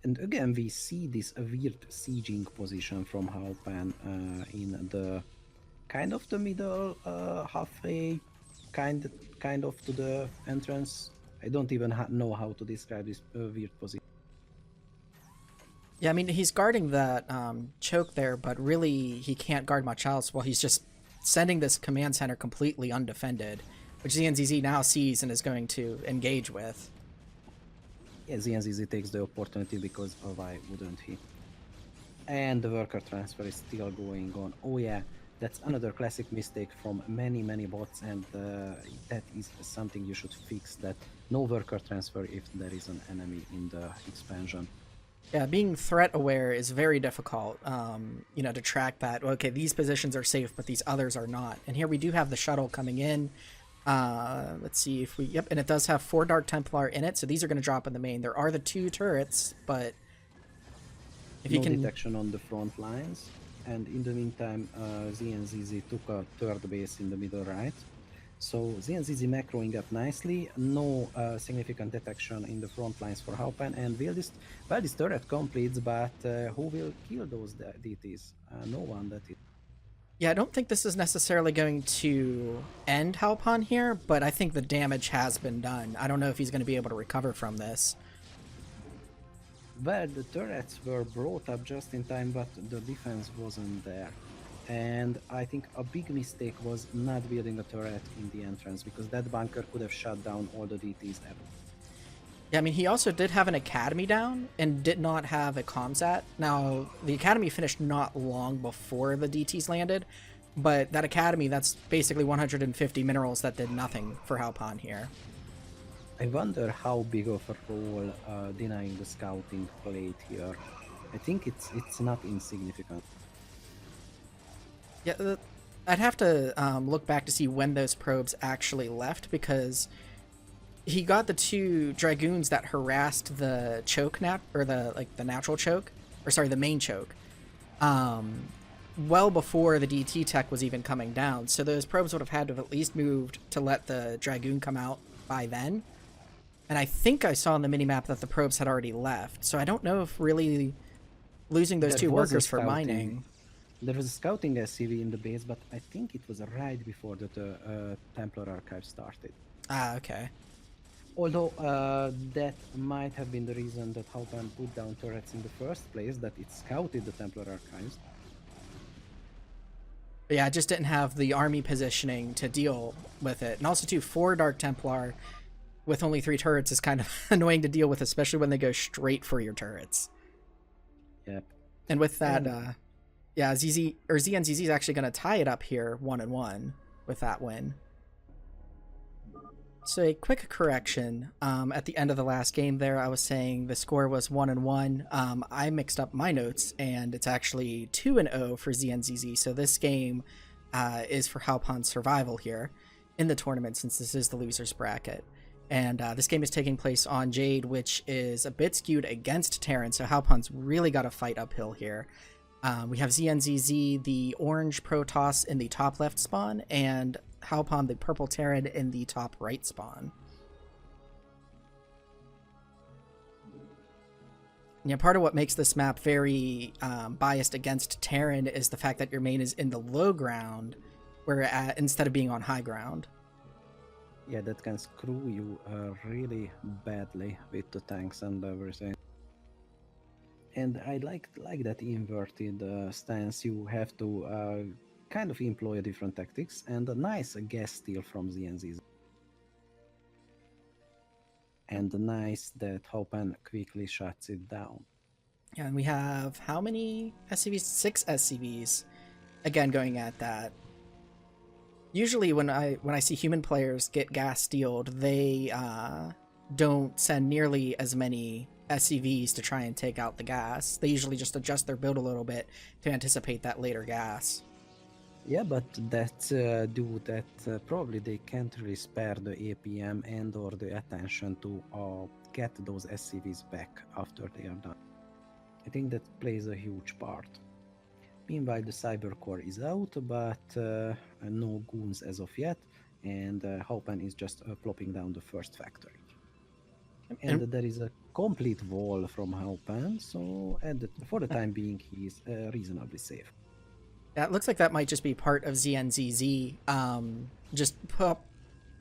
And again, we see this weird sieging position from Halpan in the kind of the middle, halfway, kind of to the entrance. I don't even know how to describe this weird position. Yeah, I mean, he's guarding that choke there, but really he can't guard much else while he's just sending this command center completely undefended, which ZNZZ now sees and is going to engage with. Yeah, ZNZZ takes the opportunity because why wouldn't he? And the worker transfer is still going on. Oh yeah, that's another classic mistake from many bots, and that is something you should fix, that no worker transfer if there is an enemy in the expansion. Yeah, being threat aware is very difficult, you know, to track that. Okay, these positions are safe, but these others are not. And here we do have the shuttle coming in. Let's see if we... Yep, and it does have 4 Dark Templar in it, so these are going to drop in the main. There are the 2 turrets, but... if you can... detection on the front lines. And in the meantime, ZNZZ took a third base in the middle right. So ZNZZ macroing up nicely, no significant detection in the front lines for Haupan, and this turret completes, but who will kill those DTs? No one, that is. Yeah, I don't think this is necessarily going to end Halpan here, but I think the damage has been done. I don't know if he's going to be able to recover from this. Well, the turrets were brought up just in time, but the defense wasn't there. And I think a big mistake was not building a turret in the entrance, because that bunker could have shut down all the DTs ever. Yeah, I mean, he also did have an academy down and did not have a comsat. Now, the academy finished not long before the DTs landed, but that academy, that's basically 150 minerals that did nothing for Halpan here. I wonder how big of a role denying the scouting played here. I think it's not insignificant. Yeah, I'd have to look back to see when those probes actually left, because he got the 2 dragoons that harassed the choke or the natural choke, or sorry, the main choke, well before the DT tech was even coming down. So those probes would have had to have at least moved to let the dragoon come out by then. And I think I saw on the minimap that the probes had already left. So I don't know if really losing those 2 workers for mining. There was a scouting SCV in the base, but I think it was right before the Templar Archive started. Ah, okay. Although that might have been the reason that Haupan put down turrets in the first place, that it scouted the Templar Archives. But yeah, I just didn't have the army positioning to deal with it. And also, too, 4 Dark Templar with only 3 turrets is kind of annoying to deal with, especially when they go straight for your turrets. Yep. And with that, yeah, ZNZZ is actually going to tie it up here 1-1 with that win. So a quick correction, at the end of the last game there, I was saying the score was 1-1. I mixed up my notes, and it's actually 2-0 for ZNZZ. So this game, is for Halpon's survival here in the tournament, since this is the loser's bracket. And this game is taking place on Jade, which is a bit skewed against Terran, so Halpon's really got to fight uphill here. We have ZNZZ, the orange Protoss in the top left spawn, and Halpon, the purple Terran, in the top right spawn. Yeah, part of what makes this map very biased against Terran is the fact that your main is in the low ground, where instead of being on high ground. Yeah, that can screw you really badly with the tanks and everything. And I like that inverted stance. You have to kind of employ different tactics, and a nice gas steal from the NZs. And nice that Hopan quickly shuts it down. Yeah, and we have how many SCVs? 6 SCVs. Again, going at that. Usually when I see human players get gas stealed, they don't send nearly as many SCVs to try and take out the gas. They usually just adjust their build a little bit to anticipate that later gas. Yeah, but that do that probably they can't really spare the APM and or the attention to get those SCVs back after they are done. I think that plays a huge part. Meanwhile, the Cybercore is out, but no goons as of yet, and Haupan is just plopping down the first factory. And there is a complete wall from Haupan, so for the time being, he's reasonably safe. Yeah, it looks like that might just be part of ZNZZ, just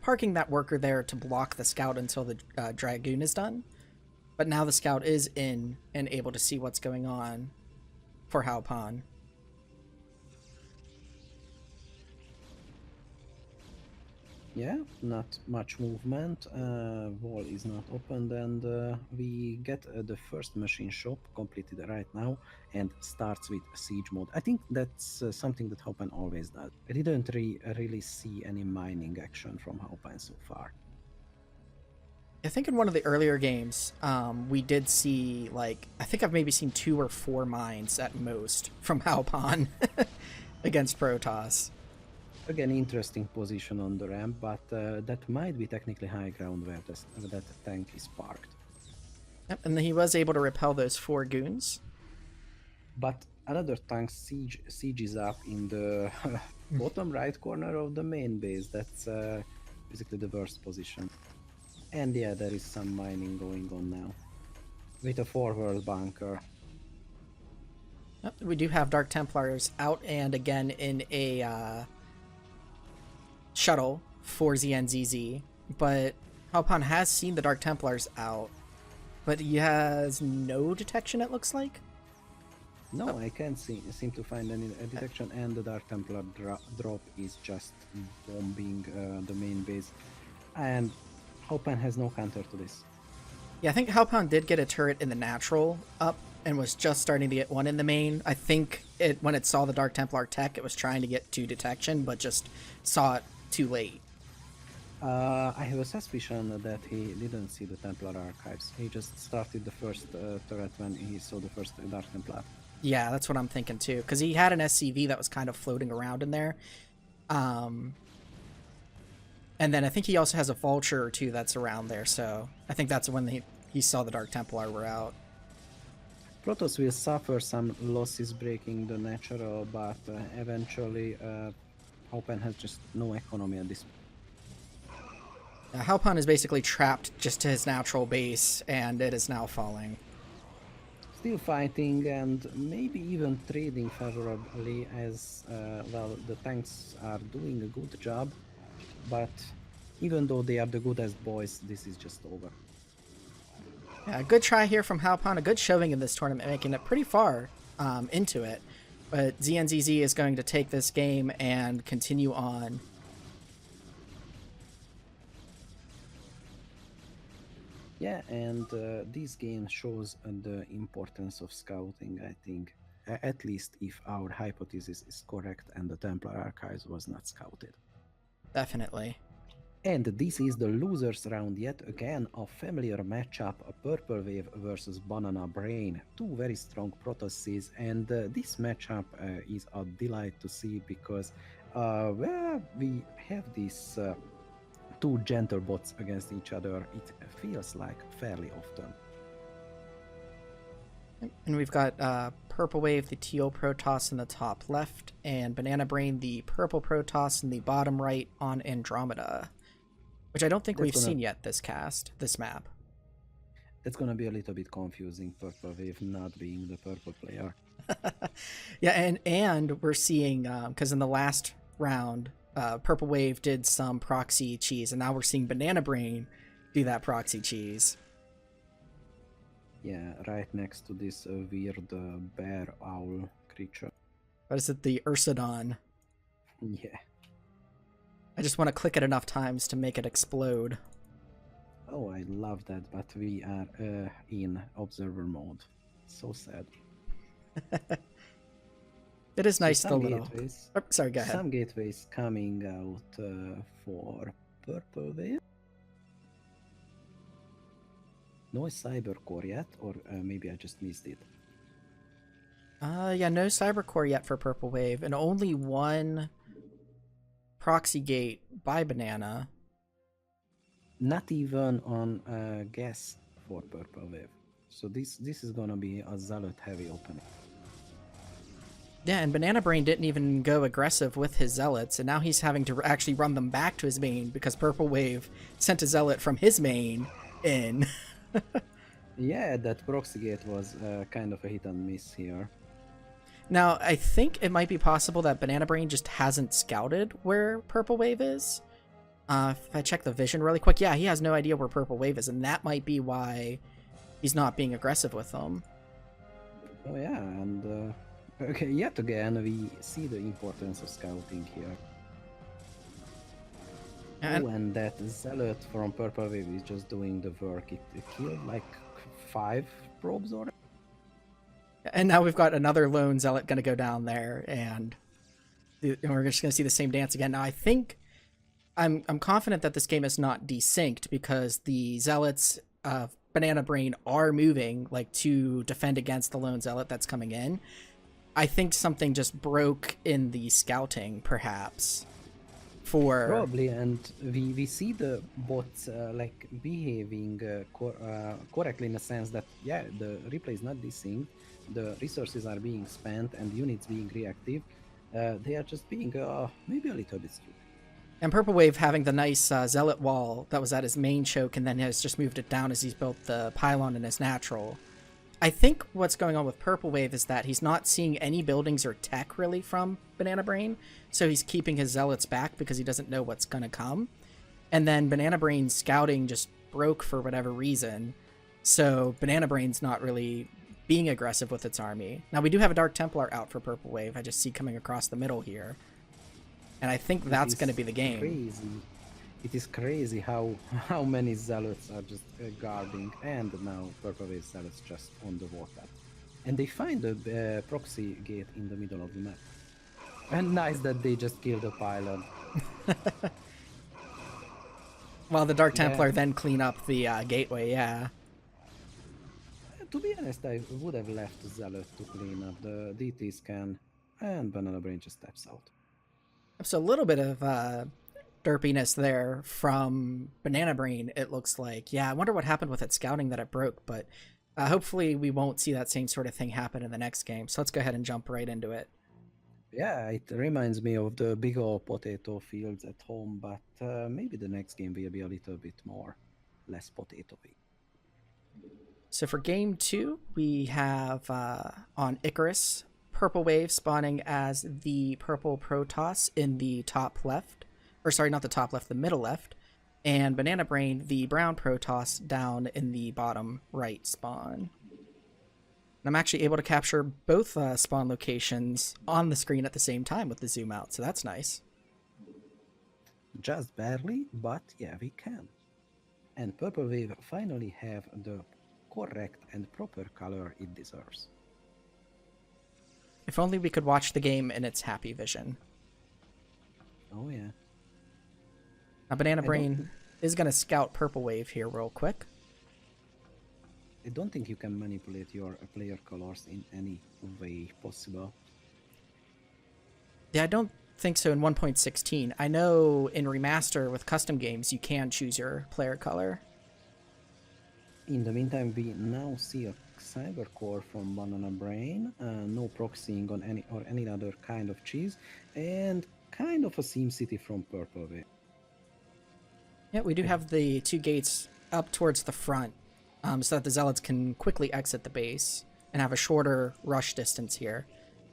parking that worker there to block the scout until the Dragoon is done. But now the scout is in and able to see what's going on for Haupan. Yeah, not much movement. Wall is not opened, and we get the first machine shop completed right now and starts with siege mode. I think that's something that Haupan always does. I didn't really see any mining action from Haupan so far. I think in one of the earlier games, we did see, like, I think I've maybe seen 2 or 4 mines at most from Haupan against Protoss. Again, interesting position on the ramp, but that might be technically high ground where that tank is parked. Yep, and he was able to repel those 4 goons. But another tank sieges up in the bottom right corner of the main base. That's basically the worst position. And yeah, there is some mining going on now with a forward bunker. Yep, we do have Dark Templars out and again in a shuttle for ZNZZ, but Haupan has seen the Dark Templars out, but he has no detection, it looks like. No, I can't seem to find any detection, and the Dark Templar drop is just bombing the main base, and Haupan has no counter to this. Yeah, I think Haupan did get a turret in the natural up and was just starting to get one in the main. I think when it saw the Dark Templar tech, it was trying to get 2 detection, but just saw it too late. I have a suspicion that he didn't see the Templar archives. He just started the first turret when he saw the first Dark Templar. Yeah, that's what I'm thinking too, because he had an SCV that was kind of floating around in there. And then I think he also has a Vulture or 2 that's around there, so I think that's when he saw the Dark Templar were out. Protoss will suffer some losses breaking the natural, but eventually Haupan has just no economy at this point. Haupan is basically trapped just to his natural base, and it is now falling. Still fighting and maybe even trading favorably as well. The tanks are doing a good job, but even though they are the goodest boys, this is just over. Yeah, a good try here from Haupan, a good showing in this tournament, making it pretty far into it. But ZNZZ is going to take this game and continue on. Yeah, and this game shows the importance of scouting, I think. At least if our hypothesis is correct and the Templar Archives was not scouted. Definitely. And this is the losers round yet again, a familiar matchup, a Purple Wave versus Banana Brain. 2 very strong Protosses, and this matchup is a delight to see because where we have these two gentle bots against each other, it feels like fairly often. And we've got Purple Wave, the teal Protoss in the top left, and Banana Brain, the purple Protoss in the bottom right on Andromeda, which I don't think we've seen yet this map. That's gonna be a little bit confusing, Purple Wave not being the purple player. Yeah, and we're seeing, because in the last round, Purple Wave did some proxy cheese, and now we're seeing Banana Brain do that proxy cheese. Yeah, right next to this weird bear owl creature. What is it, the Ursidon? Yeah. I just want to click it enough times to make it explode. Oh, I love that, but we are in observer mode. So sad. It is nice, so the little... Oh, sorry, go ahead. Some gateways coming out for Purple Wave. No cyber core yet, or maybe I just missed it. Yeah, no cyber core yet for Purple Wave, and only one proxy gate by Banana. Not even on gas for Purple Wave. So this is gonna be a Zealot heavy opening. Yeah, and Banana Brain didn't even go aggressive with his Zealots, and now he's having to actually run them back to his main because Purple Wave sent a Zealot from his main in. Yeah, that proxy gate was kind of a hit and miss here. Now, I think it might be possible that Banana Brain just hasn't scouted where Purple Wave is. If I check the vision really quick, yeah, he has no idea where Purple Wave is, and that might be why he's not being aggressive with them. Oh yeah, and okay, yet again we see the importance of scouting here. And that Zealot from Purple Wave is just doing the work. It killed like 5 probes already. And now we've got another lone Zealot going to go down there, and we're just going to see the same dance again. Now, I think I'm confident that this game is not desynced because the Zealots of Banana Brain are moving like to defend against the lone Zealot that's coming in. I think something just broke in the scouting, perhaps. Probably, and we see the bots like behaving correctly in the sense that, yeah, the replay is not desynced, the resources are being spent and units being reactive. They are just being maybe a little bit stupid. And Purple Wave having the nice Zealot wall that was at his main choke and then has just moved it down as he's built the pylon in his natural. I think what's going on with Purple Wave is that he's not seeing any buildings or tech really from Banana Brain, so he's keeping his Zealots back because he doesn't know what's going to come. And then Banana Brain's scouting just broke for whatever reason, so Banana Brain's not really being aggressive with its army. Now, we do have a Dark Templar out for Purple Wave. I just see coming across the middle here. And I think that's going to be the game. Crazy. It is crazy how many Zealots are just guarding, and now Purple Wave Zealots just on the water. And they find the proxy gate in the middle of the map. And nice that they just killed the pylon. While the Dark Templar then clean up the gateway, yeah. To be honest, I would have left Zealot to clean up the DT scan, and Banana Brain just steps out. So a little bit of derpiness there from Banana Brain, it looks like. Yeah, I wonder what happened with its scouting that it broke, but hopefully we won't see that same sort of thing happen in the next game. So let's go ahead and jump right into it. Yeah, it reminds me of the big old potato fields at home, but maybe the next game will be a little bit less potato-y. So for game 2, we have on Icarus, Purple Wave spawning as the purple Protoss in the top left. Or sorry, not the top left, the middle left. And Banana Brain, the brown Protoss, down in the bottom right spawn. And I'm actually able to capture both spawn locations on the screen at the same time with the zoom out, so that's nice. Just barely, but yeah, we can. And Purple Wave finally have the correct and proper color it deserves. If only we could watch the game in its happy vision. Oh yeah. Now Banana Brain is going to scout Purple Wave here real quick. I don't think you can manipulate your player colors in any way possible. Yeah, I don't think so in 1.16. I know in Remaster with custom games, you can choose your player color. In the meantime, we now see a cyber core from Banana Brain, no proxying on any other kind of cheese, and kind of a Sim City from Purple Wave. Yeah, we do have the two gates up towards the front, so that the Zealots can quickly exit the base and have a shorter rush distance here.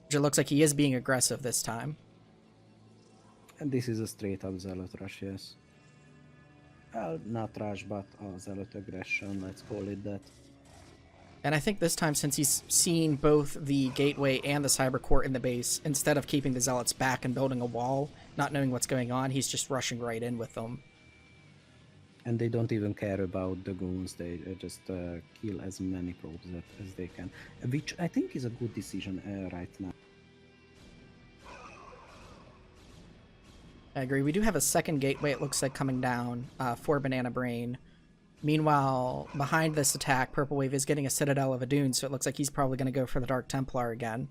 Which it looks like he is being aggressive this time. And this is a straight up Zealot rush, yes. Well, not rush, but Zealot aggression, let's call it that. And I think this time, since he's seen both the gateway and the cyber core in the base, instead of keeping the Zealots back and building a wall, not knowing what's going on, he's just rushing right in with them. And they don't even care about the goons, they just kill as many probes as they can. Which I think is a good decision right now. I agree. We do have a second gateway, it looks like, coming down for Banana Brain. Meanwhile, behind this attack, Purple Wave is getting a Citadel of a Dune, so it looks like he's probably going to go for the Dark Templar again.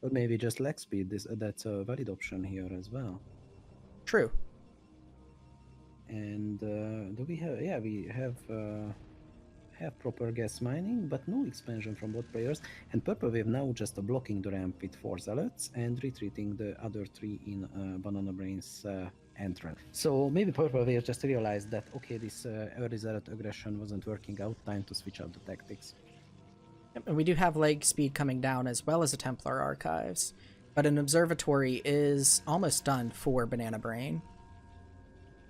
But maybe just leg speed, that's a valid option here as well. True. And do we have? Yeah, we have proper gas mining, but no expansion from both players. And Purple Wave now just blocking the ramp with 4 Zealots and retreating the other 3 in Banana Brain's entrance. So maybe Purple Wave just realized that, okay, this early Zealot aggression wasn't working out, time to switch out the tactics. And we do have leg speed coming down as well as a Templar Archives, but an Observatory is almost done for Banana Brain.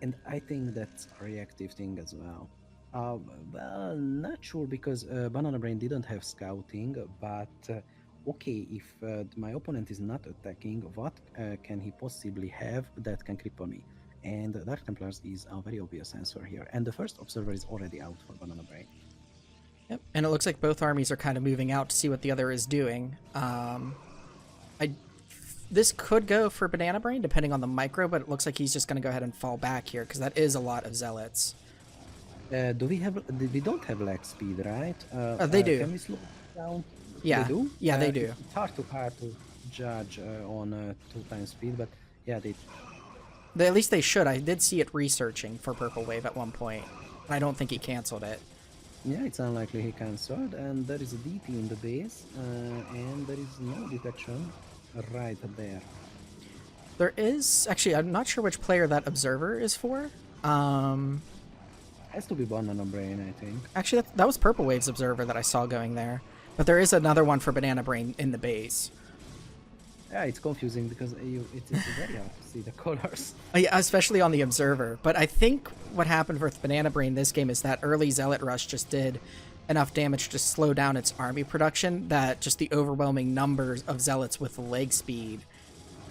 And I think that's a reactive thing as well. Well, not sure, because Banana Brain didn't have scouting, but okay, if my opponent is not attacking, what can he possibly have that can cripple me? And Dark Templars is a very obvious answer here. And the first observer is already out for Banana Brain. Yep, and it looks like both armies are kind of moving out to see what the other is doing. This could go for Banana Brain, depending on the micro, but it looks like he's just going to go ahead and fall back here, because that is a lot of Zealots. We don't have lag speed, right? They do. Can we slow down? Yeah. They do? Yeah, they do. It's hard to judge on 2x speed, but yeah, At least they should. I did see it researching for Purple Wave at one point, and I don't think he canceled it. Yeah, it's unlikely he cancelled, and there is a DP in the base, and there is no detection right there. There is... Actually, I'm not sure which player that Observer is for. Has to be Banana Brain, I think. Actually, that was Purple Wave's Observer that I saw going there. But there is another one for Banana Brain in the base. Yeah, it's confusing because it's very hard to see the colors. Yeah, especially on the Observer. But I think what happened with Banana Brain this game is that early Zealot Rush just did enough damage to slow down its army production, that just the overwhelming numbers of Zealots with leg speed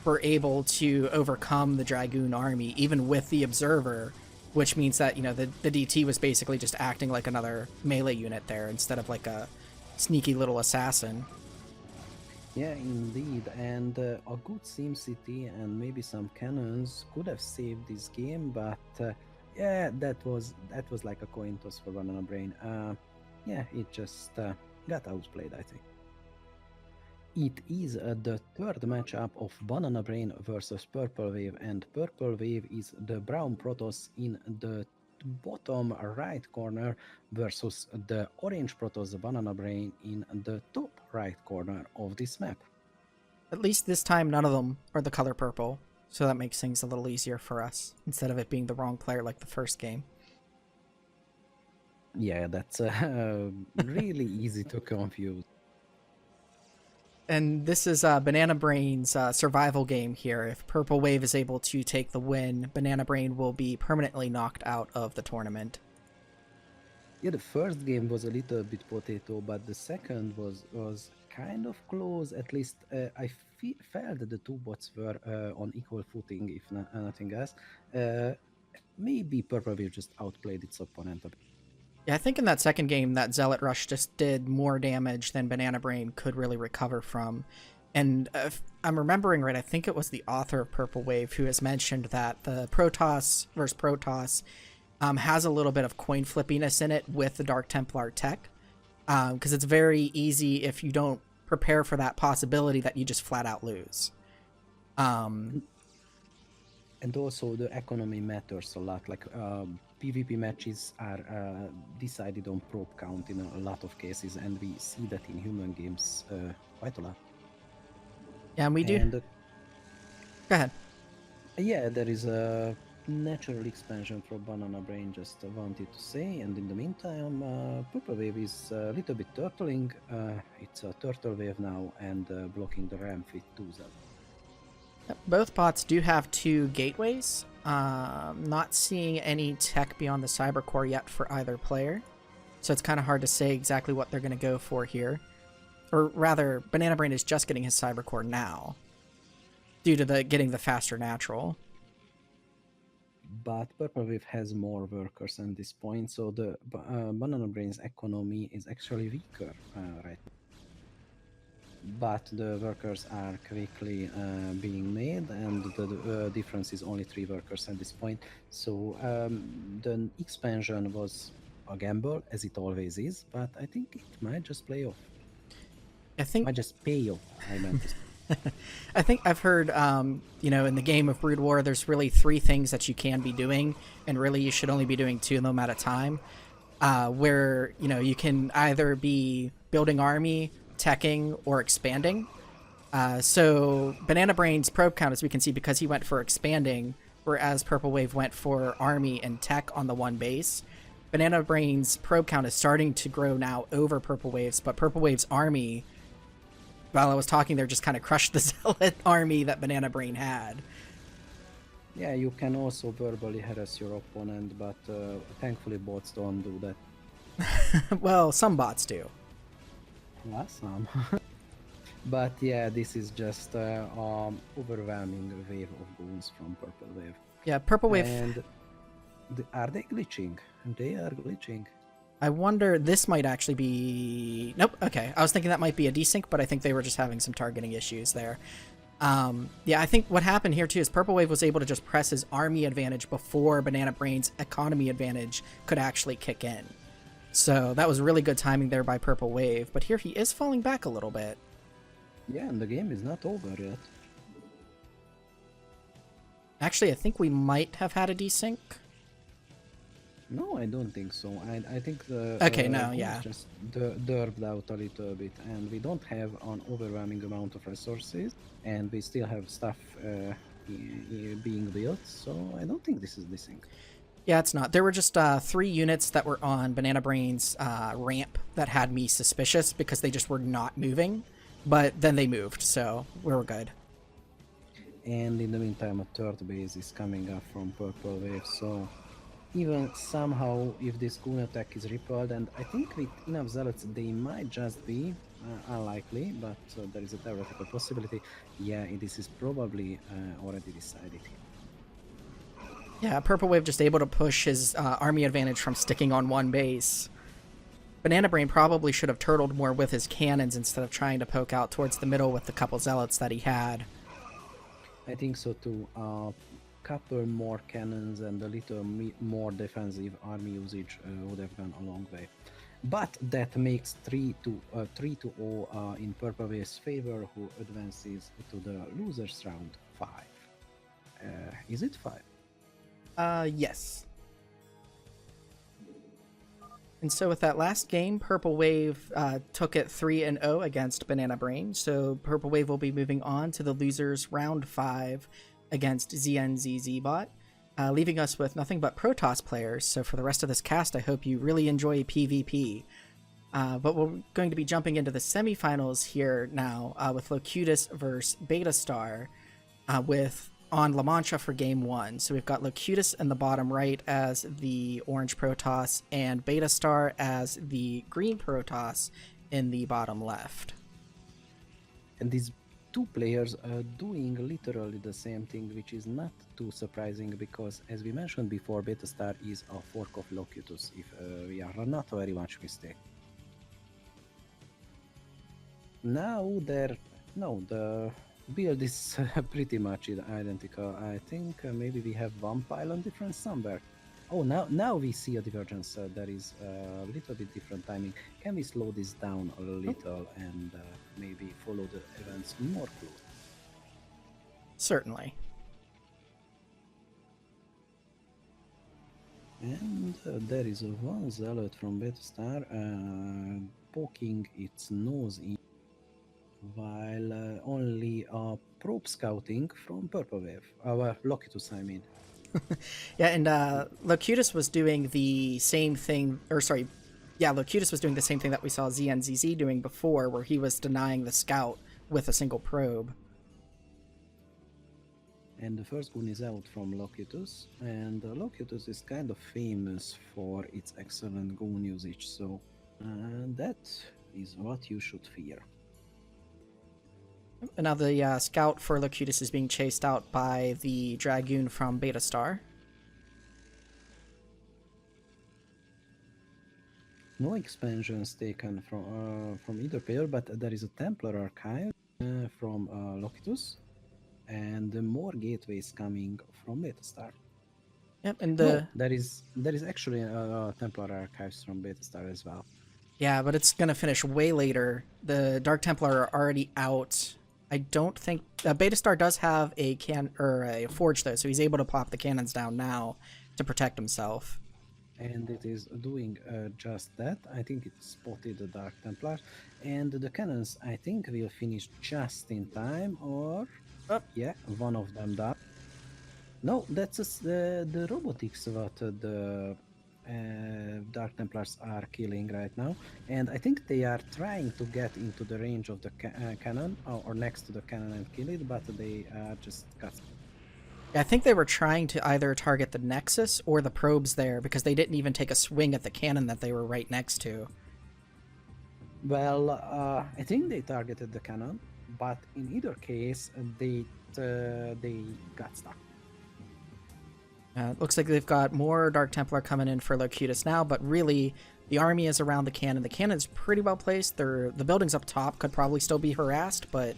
were able to overcome the Dragoon army, even with the Observer, which means that, you know, the DT was basically just acting like another melee unit there instead of like a sneaky little assassin. Yeah, indeed, and a good Sim City and maybe some cannons could have saved this game, but yeah, that was like a coin toss for Banana Brain. Yeah, it just got outplayed, I think. It is the third matchup of Banana Brain versus Purple Wave, and Purple Wave is the brown Protoss in the bottom right corner versus the orange Protoss, the Banana Brain, in the top right corner of this map. At least this time none of them are the color purple, so that makes things a little easier for us, instead of it being the wrong player like the first game. Yeah, that's really easy to confuse. And this is Banana Brain's survival game here. If Purple Wave is able to take the win, Banana Brain will be permanently knocked out of the tournament. Yeah, the first game was a little bit potato, but the second was kind of close. At least I felt that the two bots were on equal footing, if nothing else. Maybe Purple Wave just outplayed its opponent a bit. Yeah, I think in that second game, that Zealot Rush just did more damage than Banana Brain could really recover from. And if I'm remembering right, I think it was the author of Purple Wave who has mentioned that the Protoss versus Protoss has a little bit of coin flippiness in it with the Dark Templar tech. Because it's very easy if you don't prepare for that possibility that you just flat out lose. And also the economy matters a lot. Like PvP matches are decided on probe count in a lot of cases, and we see that in human games quite a lot. Yeah, and we do. And Go ahead. yeah, there is a natural expansion for Banana Brain, just wanted to say. And in the meantime, Purple Wave is a little bit turtling. It's a turtle wave now and blocking the ramp with 2 Zbot. Both bots do have 2 gateways. Not seeing any tech beyond the cyber core yet for either player. So it's kind of hard to say exactly what they're going to go for here. Or rather, Banana Brain is just getting his cyber core now, due to getting the faster natural. But Purple Wave has more workers at this point, so the Banana Brain's economy is actually weaker right now. But the workers are quickly being made, and the difference is only 3 workers at this point. So the expansion was a gamble, as it always is, but I think it might just play off. I think Might just pay off, I meant to say. I think I've heard, in the game of Brood War, there's really 3 things that you can be doing, and really you should only be doing 2 of them at a time. Where, you can either be building army, teching, or expanding. So Banana Brain's probe count, as we can see, because he went for expanding, whereas Purple Wave went for army and tech on the one base. Banana Brain's probe count is starting to grow now over Purple Wave's, but Purple Wave's army, while I was talking there, just kind of crushed the Zealot army that Banana Brain had. Yeah, you can also verbally harass your opponent, but thankfully bots don't do that. Well, some bots do. Yeah, some. But yeah, this is just overwhelming wave of goons from Purple Wave. Yeah, Purple Wave. And are they glitching? They are glitching. I wonder, this might actually be... Nope, okay. I was thinking that might be a desync, but I think they were just having some targeting issues there. Yeah, I think what happened here, too, is Purple Wave was able to just press his army advantage before Banana Brain's economy advantage could actually kick in. So that was really good timing there by Purple Wave, but here he is falling back a little bit. Yeah, and the game is not over yet. Actually, I think we might have had a desync. No, I don't think so. I think the Okay, no, yeah. just derped out a little bit, and we don't have an overwhelming amount of resources, and we still have stuff being built, so I don't think this is desync. Yeah, it's not. There were just 3 units that were on Banana Brain's ramp that had me suspicious because they just were not moving, but then they moved, so we were good. And in the meantime, a 3rd base is coming up from Purple Wave, so even somehow, if this goon attack is repelled, and I think with enough zealots they might just be unlikely, but there is a theoretical possibility. Yeah, this is probably already decided here. Yeah, Purple Wave just able to push his army advantage from sticking on one base. Banana Brain probably should have turtled more with his cannons instead of trying to poke out towards the middle with the couple zealots that he had. I think so too. Couple more cannons and a little more defensive army usage would have gone a long way. But that makes 3-0 in Purple Wave's favor, who advances to the losers round 5. Is it 5? Yes. And so with that last game, Purple Wave took it 3-0 against Banana Brain. So Purple Wave will be moving on to the losers round 5 against ZNZ Zbot, leaving us with nothing but Protoss players. So for the rest of this cast, I hope you really enjoy PvP. But we're going to be jumping into the semifinals here now with Locutus versus Beta Star on La Mancha for game 1. So we've got Locutus in the bottom right as the orange Protoss and Beta Star as the green Protoss in the bottom left. And these 2 players are doing literally the same thing, which is not too surprising because, as we mentioned before, Beta Star is a fork of Locutus, if we are not very much mistaken. Now the build is pretty much identical. I think maybe we have one pylon difference somewhere. Oh, now we see a divergence. There is a little bit different timing. Can we slow this down a little and maybe follow the events more closely? Certainly. And there is one zealot from Beta Star poking its nose in, while only probe scouting from Purple Wave. Our Locutus, I mean. Yeah, and Locutus was doing the same thing, or sorry, yeah, Locutus was doing the same thing that we saw ZNZZ doing before, where he was denying the scout with a single probe. And the first goon is out from Locutus, and Locutus is kind of famous for its excellent goon usage, so that is what you should fear. And now the scout for Locutus is being chased out by the Dragoon from Beta Star. No expansions taken from either player, but there is a Templar Archive from Locutus, and more gateways coming from Beta Star. Yep, and No, there is actually Templar Archives from Beta Star as well. Yeah, but it's gonna finish way later. The Dark Templar are already out. I don't think Beta Star does have a a forge though, so he's able to pop the cannons down now to protect himself. And it is doing just that. I think it spotted the Dark Templar, and the cannons I think will finish just in time, or yeah, one of them does. No, that's the robotics what the Dark Templars are killing right now, and I think they are trying to get into the range of the cannon or next to the cannon and kill it, but they are just cut. I think they were trying to either target the Nexus or the probes there because they didn't even take a swing at the cannon that they were right next to. Well, I think they targeted the cannon, but in either case, they got stuck. It looks like they've got more Dark Templar coming in for Locutus now, but really, the army is around the cannon. The cannon's pretty well placed. The buildings up top could probably still be harassed, but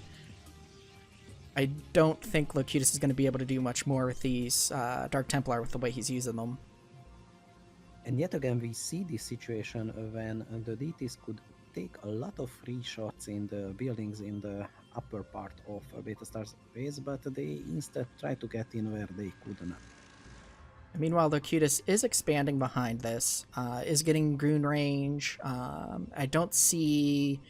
I don't think Locutus is going to be able to do much more with these Dark Templar with the way he's using them. And yet again, we see this situation when the DTs could take a lot of free shots in the buildings in the upper part of Beta Star's base, but they instead try to get in where they couldn't. Meanwhile, Locutus is expanding behind this, is getting Goon range. I don't see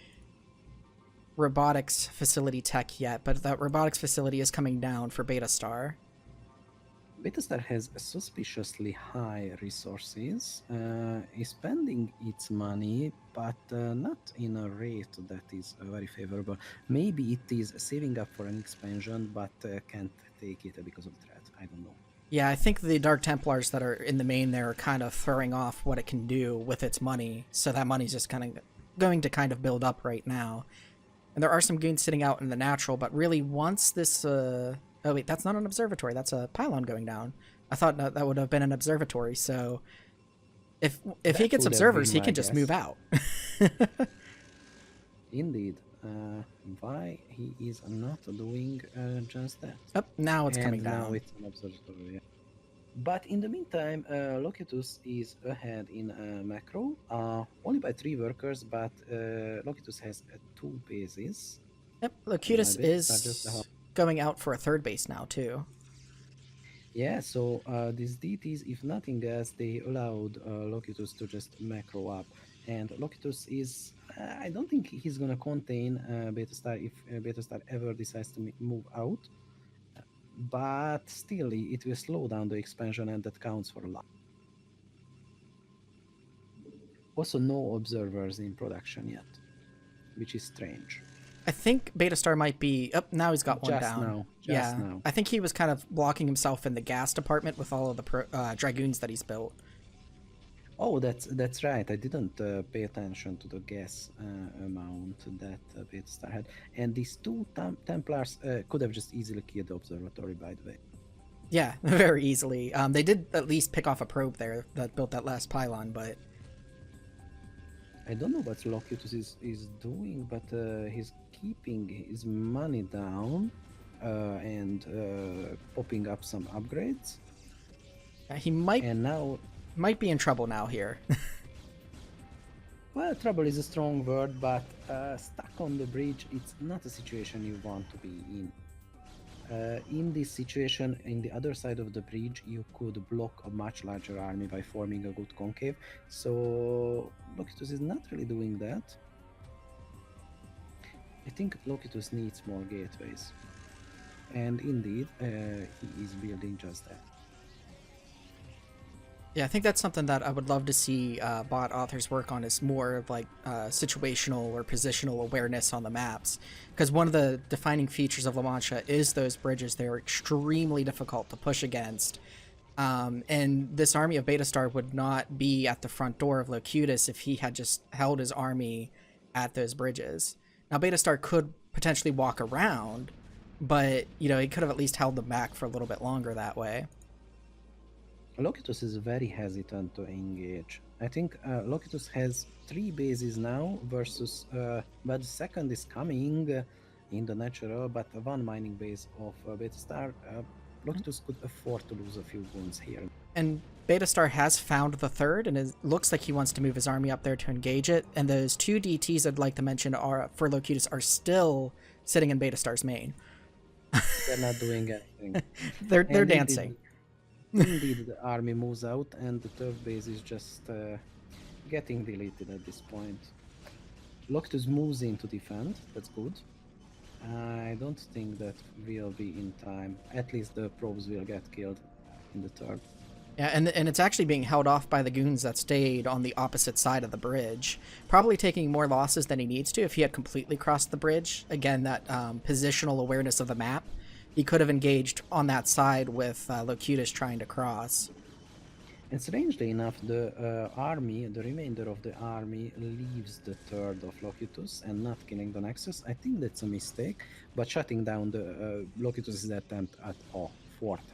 robotics facility tech yet, but that robotics facility is coming down for Beta Star. Beta Star has suspiciously high resources, is spending its money, but not in a rate that is very favorable. Maybe it is saving up for an expansion, but can't take it because of threat. I don't know. Yeah, I think the Dark Templars that are in the main there are kind of throwing off what it can do with its money, so that money's just kind of going to kind of build up right now. And there are some goons sitting out in the natural, but really once this... oh wait, that's not an observatory, that's a pylon going down. I thought that would have been an observatory, so... If he gets observers, he can just move out. Indeed. Why he is not doing just that? Oh, now it's coming down. Now it's an observatory. Yeah. But in the meantime, Locutus is ahead in macro, only by 3 workers, but Locutus has 2 bases. Yep, Locutus is going out for a 3rd base now, too. Yeah, so these DTs, if nothing else, they allowed Locutus to just macro up. And Locutus is, I don't think he's gonna contain Beta Star if Beta Star ever decides to move out. But still, it will slow down the expansion, and that counts for a lot. Also, no observers in production yet, which is strange. I think Beta Star might be... Oh, now he's got one down. Just now. I think he was kind of blocking himself in the gas department with all of the Dragoons that he's built. Oh, that's right. I didn't pay attention to the gas amount that Beta Star had. And these 2 Templars could have just easily killed the observatory, by the way. Yeah, very easily. They did at least pick off a probe there that built that last pylon, but... I don't know what Locutus is doing, but he's keeping his money down and popping up some upgrades. He might... And now... Might be in trouble now here. Well, trouble is a strong word, but stuck on the bridge, it's not a situation you want to be in. In this situation, in the other side of the bridge, you could block a much larger army by forming a good concave. So Locutus is not really doing that. I think Locutus needs more gateways. And indeed, he is building just that. Yeah, I think that's something that I would love to see bot authors work on, is more of like situational or positional awareness on the maps. Because one of the defining features of La Mancha is those bridges. They're extremely difficult to push against. And this army of Beta Star would not be at the front door of Locutus if he had just held his army at those bridges. Now, Beta Star could potentially walk around, but, you know, he could have at least held them back for a little bit longer that way. Locutus is very hesitant to engage. I think Locutus has 3 bases now versus, but the second is coming in the natural, but 1 mining base of Beta Star. Locutus could afford to lose a few wounds here. And Beta Star has found the third, and it looks like he wants to move his army up there to engage it. And those 2 DTs I'd like to mention are for Locutus are still sitting in Beta Star's main. They're not doing anything. they're And dancing. Indeed, the army moves out, and the third base is just getting deleted at this point. Locutus moves in to defend. That's good. I don't think that will be in time. At least the probes will get killed in the third. Yeah, and it's actually being held off by the goons that stayed on the opposite side of the bridge. Probably taking more losses than he needs to. If he had completely crossed the bridge, again, that positional awareness of the map, he could have engaged on that side with Locutus trying to cross. And strangely enough, the army, the remainder of the army, leaves the third of Locutus and not killing the Nexus. I think that's a mistake, but shutting down the Locutus's attempt at a fourth.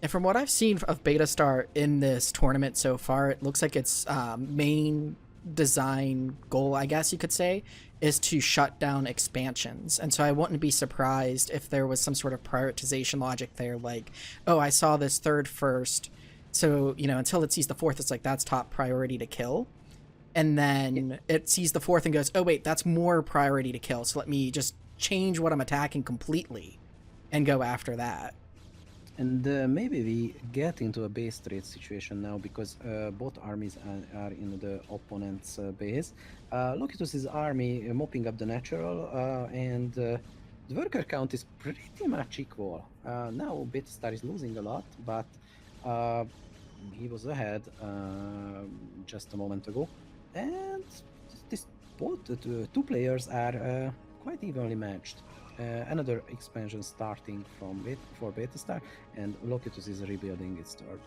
And from what I've seen of Beta Star in this tournament so far, it looks like its main design goal, I guess you could say, is to shut down expansions. And so I wouldn't be surprised if there was some sort of prioritization logic there, like, oh, I saw this third first, so, you know, until it sees the fourth, it's like, that's top priority to kill. And then it sees the fourth and goes, oh, wait, that's more priority to kill, so let me just change what I'm attacking completely and go after that. And maybe we get into a base trade situation now, because both armies are in the opponent's base. Locutus's army mopping up the natural, and the worker count is pretty much equal. Now Beta Star is losing a lot, but he was ahead just a moment ago. And both the 2 players are quite evenly matched. Another expansion starting for Beta Star, and Locutus is rebuilding its third.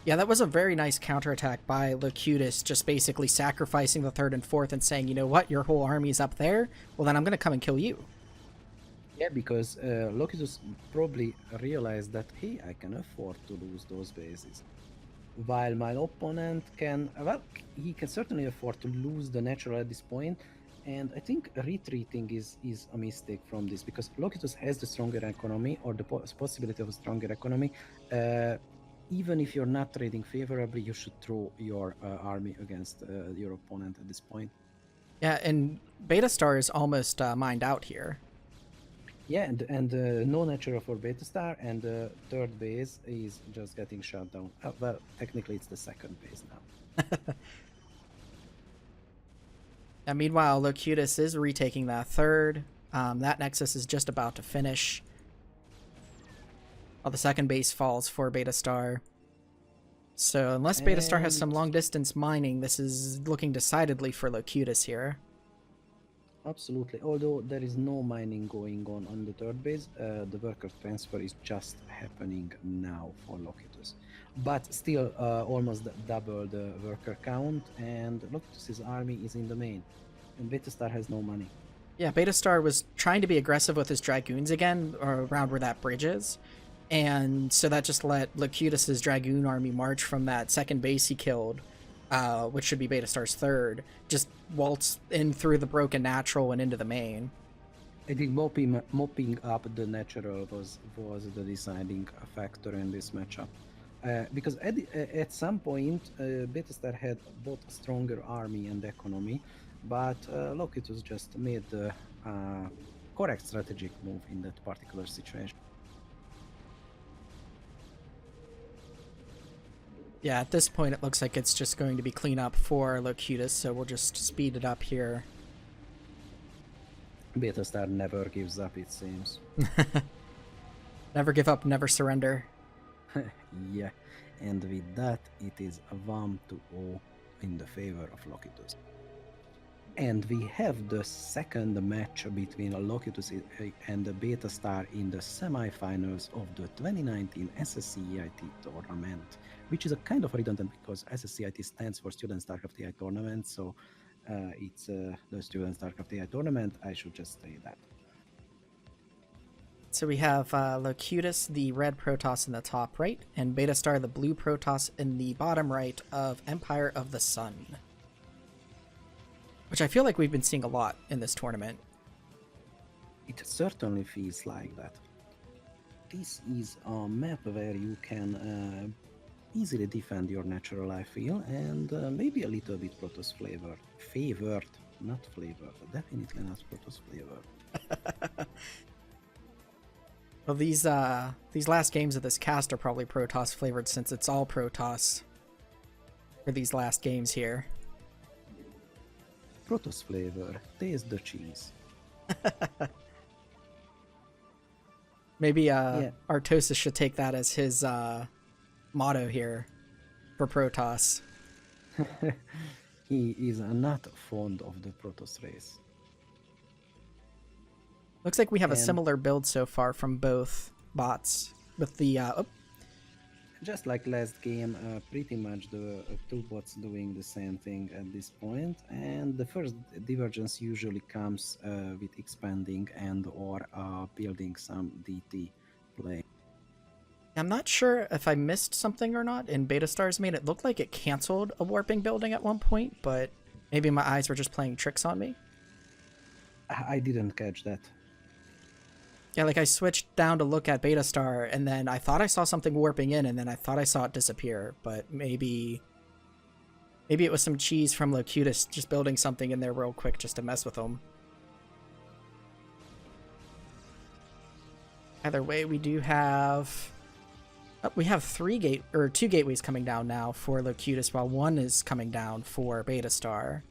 Yeah, that was a very nice counterattack by Locutus, just basically sacrificing the third and fourth and saying, you know what, your whole army's up there, well then I'm going to come and kill you. Yeah, because Locutus probably realized that, hey, I can afford to lose those bases. While my opponent can, well, he can certainly afford to lose the natural at this point. And I think retreating is a mistake from this, because Locutus has the stronger economy, or the possibility of a stronger economy. Even if you're not trading favorably, you should throw your army against your opponent at this point. Yeah, and Beta Star is almost mined out here. Yeah, and no natural for Beta Star, and the third base is just getting shut down. Well, technically it's the second base now. And meanwhile, Locutus is retaking that third. That Nexus is just about to finish. While the second base falls for Beta Star. So unless Beta Star has some long distance mining, this is looking decidedly for Locutus here. Absolutely. Although there is no mining going on the third base, the worker transfer is just happening now for Locutus. But still almost double the worker count, and Locutus's army is in the main. And Beta Star has no money. Yeah, Beta Star was trying to be aggressive with his Dragoons again, or around where that bridge is. And so that just let Locutus's Dragoon army march from that second base he killed, which should be Beta Star's third, just waltz in through the broken natural and into the main. I think mopping up the natural was the deciding factor in this matchup. Because at some point, Beta Star had both a stronger army and economy, but Locutus just made the correct strategic move in that particular situation. Yeah, at this point it looks like it's just going to be cleanup for Locutus, so we'll just speed it up here. Beta Star never gives up, it seems. Never give up, never surrender. Yeah, and with that, it is 1-0 in the favor of Locutus. And we have the second match between Locutus and the Beta Star in the semifinals of the 2019 SSCAIT tournament, which is a kind of redundant because SSCAIT stands for Student StarCraft AI Tournament, so it's the Student StarCraft AI Tournament. I should just say that. So we have Locutus, the red Protoss in the top right, and Beta Star, the blue Protoss in the bottom right of Empire of the Sun. Which I feel like we've been seeing a lot in this tournament. It certainly feels like that. This is a map where you can easily defend your natural, I feel, and maybe a little bit Protoss flavored. Favored, not flavored. Definitely not Protoss flavored. Well, these last games of this cast are probably Protoss flavored since it's all Protoss for these last games here. Protoss flavor, taste the cheese. Maybe Artosis should take that as his motto here for Protoss. He is not fond of the Protoss race. Looks like we have a similar build so far from both bots with the just like last game, pretty much the two bots doing the same thing at this point, and the first divergence usually comes with expanding and or building some DT play. I'm not sure if I missed something or not in Beta Star's main. It looked like it canceled a warping building at one point, but maybe my eyes were just playing tricks on me. I didn't catch that. Yeah, like I switched down to look at Beta Star, and then I thought I saw something warping in, and then I thought I saw it disappear, but maybe it was some cheese from Locutus just building something in there real quick just to mess with them. Either way, we do have... we have two gateways coming down now for Locutus, while one is coming down for Beta Star.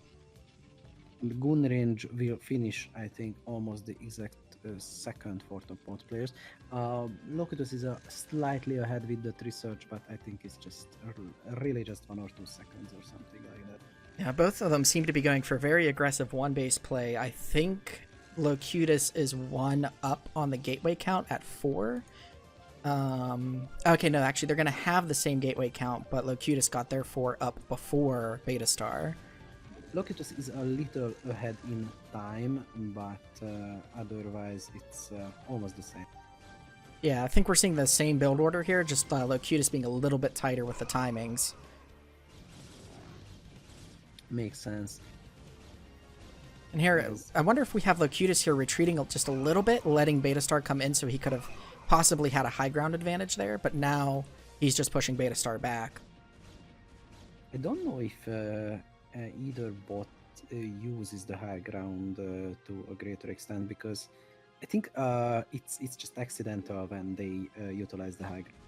The gun range will finish, I think, almost the exact second for top bot players. Locutus is slightly ahead with the research, but I think it's just really just 1 or 2 seconds or something like that. Yeah, both of them seem to be going for very aggressive one-base play. I think Locutus is 1 up on the gateway count at 4. Okay, no, actually, they're going to have the same gateway count, but Locutus got their 4 up before Beta Star. Locutus is a little ahead in time, but otherwise it's almost the same. Yeah, I think we're seeing the same build order here, just Locutus being a little bit tighter with the timings. Makes sense. And here, I wonder if we have Locutus here retreating just a little bit, letting Beta Star come in so he could have possibly had a high ground advantage there, but now he's just pushing Beta Star back. I don't know if either bot uses the high ground to a greater extent, because I think it's just accidental when they utilize the high ground.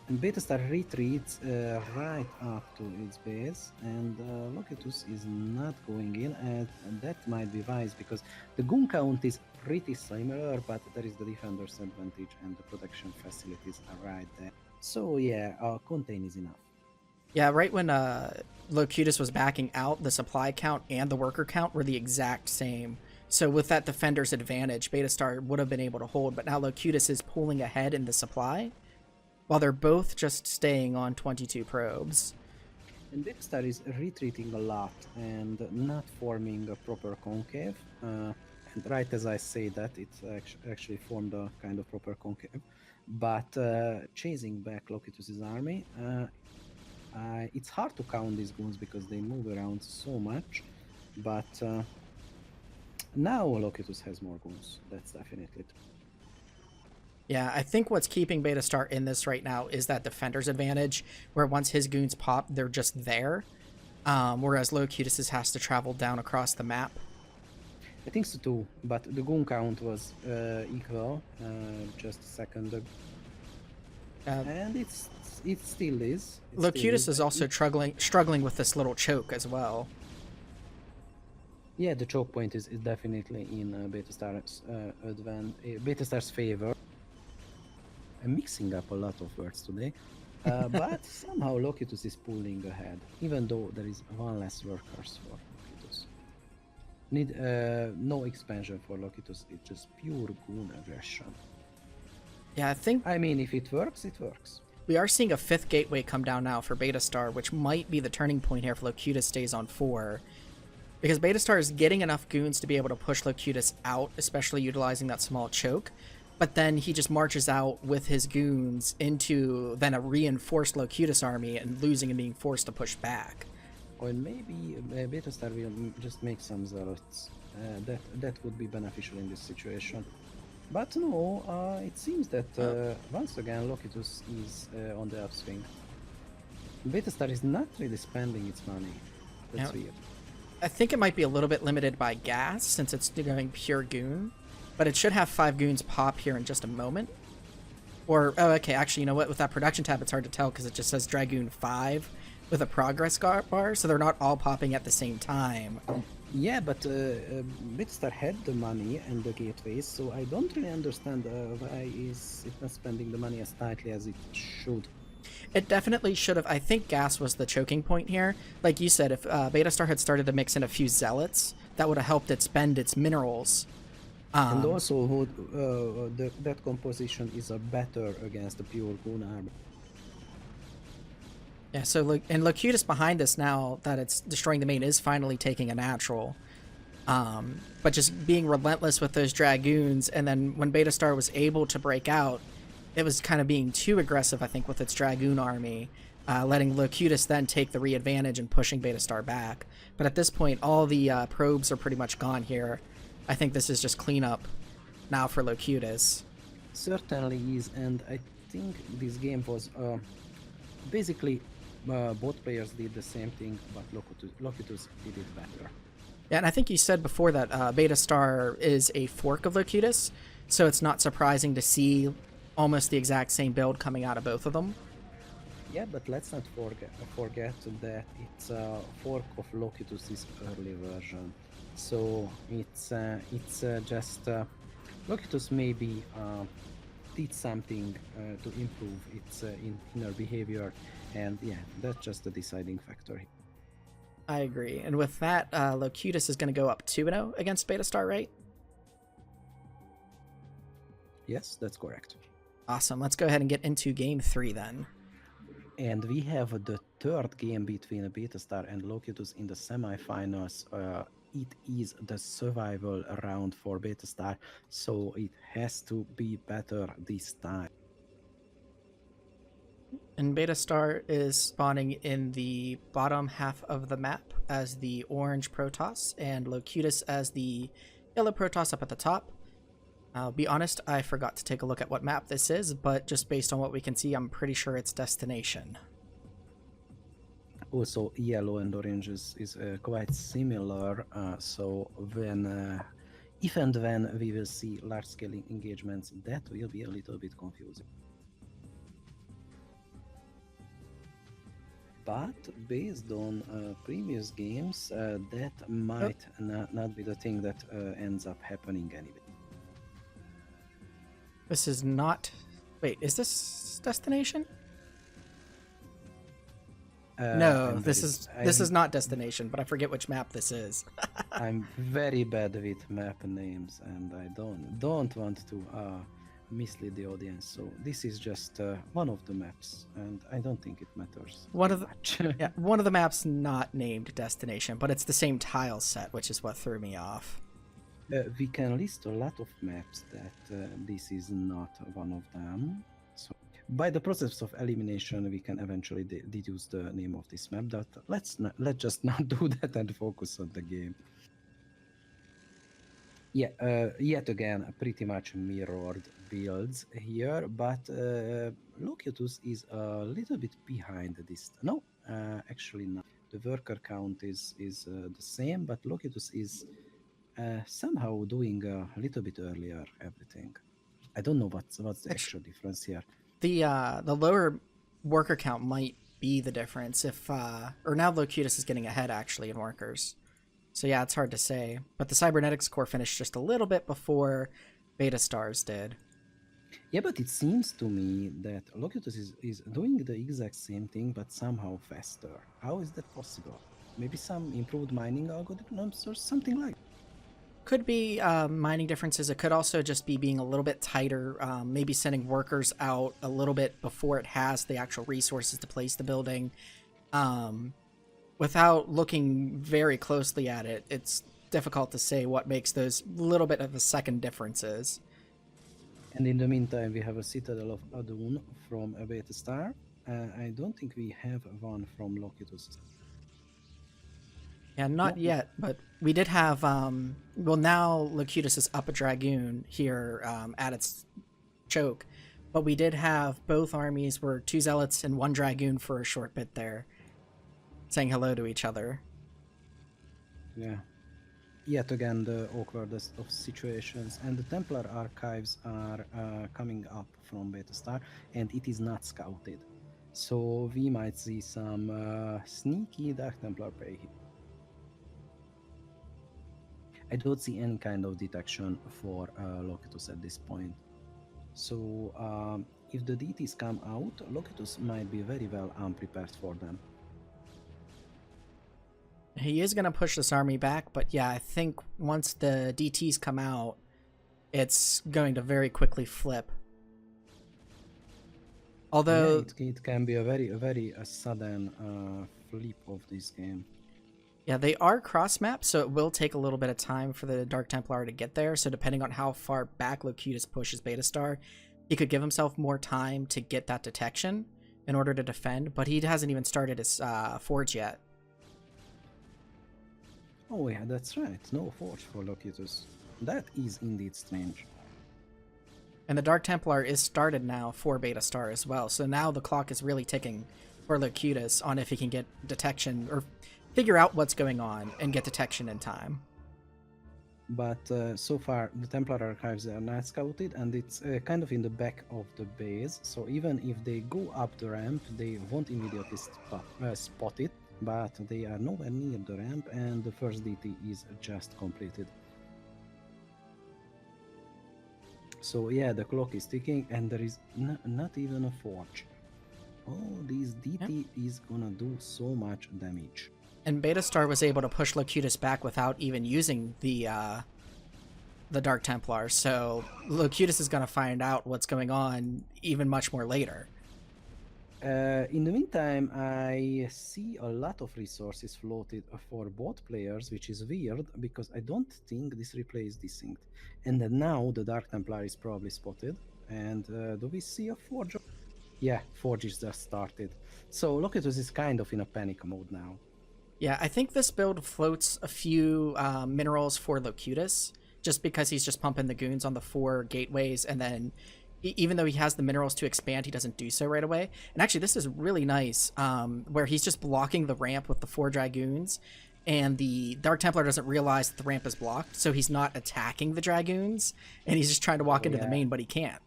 And Beta Star retreats right up to its base, and Locutus is not going in, and that might be wise because the gun count is pretty similar, but there is the defender's advantage and the protection facilities are right there. So yeah, contain is enough. Yeah, right when Locutus was backing out, the supply count and the worker count were the exact same. So with that defender's advantage, Beta Star would have been able to hold, but now Locutus is pulling ahead in the supply, while they're both just staying on 22 probes. And Beta Star is retreating a lot and not forming a proper concave. And right as I say that, it's actually formed a kind of proper concave. But chasing back Locutus's army, it's hard to count these guns because they move around so much. But now Locutus has more guns, that's definitely true. Yeah, I think what's keeping Beta Star in this right now is that defender's advantage, where once his goons pop, they're just there. whereas Locutus's has to travel down across the map. I think so too, but the goon count was equal just a second ago. And it still is. Locutus is also struggling with this little choke as well. Yeah, the choke point is definitely in Betastar's favor. I'm mixing up a lot of words today, but somehow Locutus is pulling ahead, even though there is one less workers for Locutus. Need no expansion for Locutus, it's just pure goon aggression. Yeah, I mean, if it works, it works. We are seeing a 5th gateway come down now for Betastar, which might be the turning point here if Locutus stays on 4. Because Betastar is getting enough goons to be able to push Locutus out, especially utilizing that small choke. But then he just marches out with his goons into then a reinforced Locutus army and losing and being forced to push back. Or maybe Betastar will just make some zealots. That would be beneficial in this situation. But no, it seems that once again Locutus is on the upswing. Betastar is not really spending its money. That's weird. I think it might be a little bit limited by gas since it's going pure goon, but it should have 5 goons pop here in just a moment. Or, oh, okay, actually, you know what? With that production tab, it's hard to tell because it just says Dragoon 5 with a progress bar, so they're not all popping at the same time. Yeah, but Betastar had the money and the gateways, so I don't really understand why is it not spending the money as tightly as it should. It definitely should have. I think gas was the choking point here. Like you said, if Betastar had started to mix in a few zealots, that would have helped it spend its minerals. And also, that composition is better against the pure goon army. Yeah, so and Locutus behind us now that it's destroying the main is finally taking a natural. But just being relentless with those Dragoons, and then when Betastar was able to break out, it was kind of being too aggressive, I think, with its Dragoon army, letting Locutus then take the re-advantage and pushing Betastar back. But at this point, all the probes are pretty much gone here. I think this is just cleanup now for Locutus. Certainly is, and I think this game was basically both players did the same thing, but Locutus did it better. Yeah, and I think you said before that Betastar is a fork of Locutus, so it's not surprising to see almost the exact same build coming out of both of them. Yeah, but let's not forget that it's a fork of Locutus's early version. So it's just Locutus maybe did something to improve its inner behavior, and yeah, that's just the deciding factor. I agree. And with that, Locutus is going to go up 2-0 against Betastar, right? Yes, that's correct. Awesome. Let's go ahead and get into game 3 then. And we have the third game between Betastar and Locutus in the semifinals. It is the survival round for Betastar, so it has to be better this time. And Betastar is spawning in the bottom half of the map as the orange Protoss, and Locutus as the yellow Protoss up at the top. I'll be honest, I forgot to take a look at what map this is, but just based on what we can see, I'm pretty sure it's Destination. Also, yellow and orange is quite similar, so when if and when we will see large-scale engagements, that will be a little bit confusing. But based on previous games, that might not be the thing that ends up happening anyway. This is not... Wait, is this Destination? No, this is not Destination, but I forget which map this is. I'm very bad with map names, and I don't want to mislead the audience. So this is just one of the maps, and I don't think it matters. One of the maps not named Destination, but it's the same tile set, which is what threw me off. We can list a lot of maps that this is not one of them. So by the process of elimination, we can eventually deduce the name of this map. But let's just not do that and focus on the game. Yeah, yet again, pretty much mirrored builds here, but Locutus is a little bit behind this. No, actually not. the worker count is the same, but Locutus is somehow doing a little bit earlier everything. I don't know what's the actual difference here. The lower worker count might be the difference if or now Locutus is getting ahead actually in workers. So yeah, it's hard to say. But the cybernetics core finished just a little bit before Beta Stars did. Yeah, but it seems to me that Locutus is doing the exact same thing, but somehow faster. How is that possible? Maybe some improved mining algorithms or something like that. Could be mining differences. It could also just be being a little bit tighter, maybe sending workers out a little bit before it has the actual resources to place the building. Without looking very closely at it, it's difficult to say what makes those little bit of a second differences. And in the meantime, we have a Citadel of Adun from a Beta Star. I don't think we have one from Locutus. Yeah, not yet, but we did have, well, now Locutus is up a Dragoon here at its choke, but we did have both armies were 2 Zealots and 1 Dragoon for a short bit there, saying hello to each other. Yeah. Yet again, the awkwardest of situations, and the Templar archives are coming up from Beta Star, and it is not scouted. So we might see some sneaky Dark Templar play here. I don't see any kind of detection for Locutus at this point. So if the DTs come out, Locutus might be very well unprepared for them. He is going to push this army back, but yeah, I think once the DTs come out, it's going to very quickly flip. Although yeah, it can be a very sudden flip of this game. Yeah, they are cross-mapped, so it will take a little bit of time for the Dark Templar to get there. So depending on how far back Locutus pushes Beta Star, he could give himself more time to get that detection in order to defend, but he hasn't even started his forge yet. Oh yeah, that's right. No forge for Locutus. That is indeed strange. And the Dark Templar is started now for Beta Star as well, so now the clock is really ticking for Locutus on if he can get detection or figure out what's going on and get detection in time. But so far, the Templar archives are not scouted, and it's kind of in the back of the base. So even if they go up the ramp, they won't immediately spot it. But they are nowhere near the ramp, and the first DT is just completed. So yeah, the clock is ticking, and there is not even a forge. Oh, this DT is gonna do so much damage. And Beta Star was able to push Locutus back without even using the Dark Templar, so Locutus is going to find out what's going on even much more later. In the meantime, I see a lot of resources floated for both players, which is weird, because I don't think this replay is desynced. And now the Dark Templar is probably spotted, and do we see a forge? Yeah, forge is just started. So Locutus is kind of in a panic mode now. Yeah, I think this build floats a few minerals for Locutus, just because he's just pumping the goons on the 4 gateways, and then even though he has the minerals to expand, he doesn't do so right away. And actually, this is really nice, where he's just blocking the ramp with the 4 Dragoons, and the Dark Templar doesn't realize that the ramp is blocked, so he's not attacking the Dragoons, and he's just trying to walk into the main, but he can't.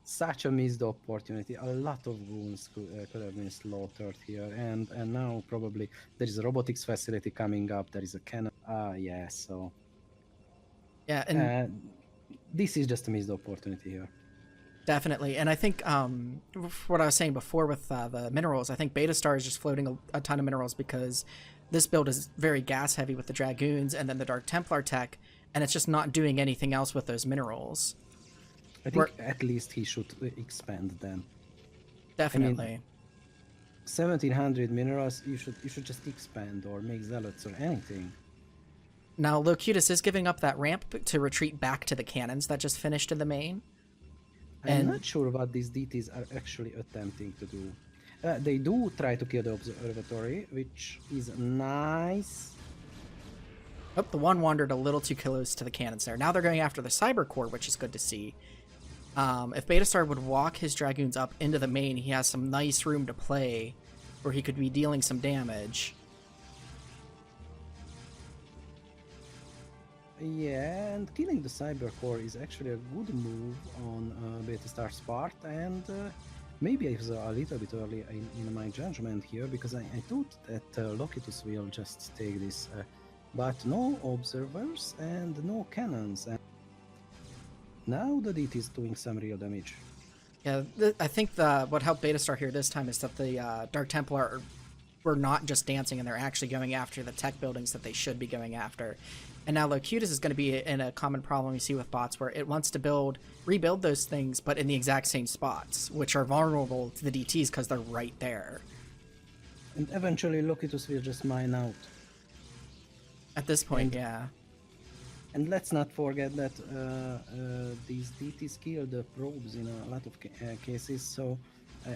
Such a missed opportunity. A lot of goons could have been slaughtered here, and now probably there is a robotics facility coming up. There is a cannon. Yeah. So yeah, and this is just a missed opportunity here. Definitely, and I think what I was saying before with the minerals, I think Beta Star is just floating a ton of minerals because this build is very gas heavy with the Dragoons and then the Dark Templar tech, and it's just not doing anything else with those minerals. I think at least he should expand them. Definitely. I mean, 1700 minerals, you should just expand or make zealots or anything. Now Locutus is giving up that ramp to retreat back to the cannons that just finished in the main. I'm not sure what these DTs are actually attempting to do. They do try to kill the observatory, which is nice. Oh, the one wandered a little too close to the cannons there. Now they're going after the cyber core, which is good to see. If Beta Star would walk his Dragoons up into the main, he has some nice room to play where he could be dealing some damage. Yeah, and killing the cyber core is actually a good move on Beta Star's part, and maybe I was a little bit early in my judgment here, because I thought that Locutus will just take this, but no observers and no cannons, and now the DT is doing some real damage. Yeah, I think what helped Beta Star here this time is that the Dark Templar were not just dancing, and they're actually going after the tech buildings that they should be going after. And now Locutus is going to be in a common problem you see with bots, where it wants to rebuild those things, but in the exact same spots, which are vulnerable to the DTs because they're right there. And eventually Locutus will just mine out. At this point, yeah. And let's not forget that these DTs kill the probes in a lot of cases, so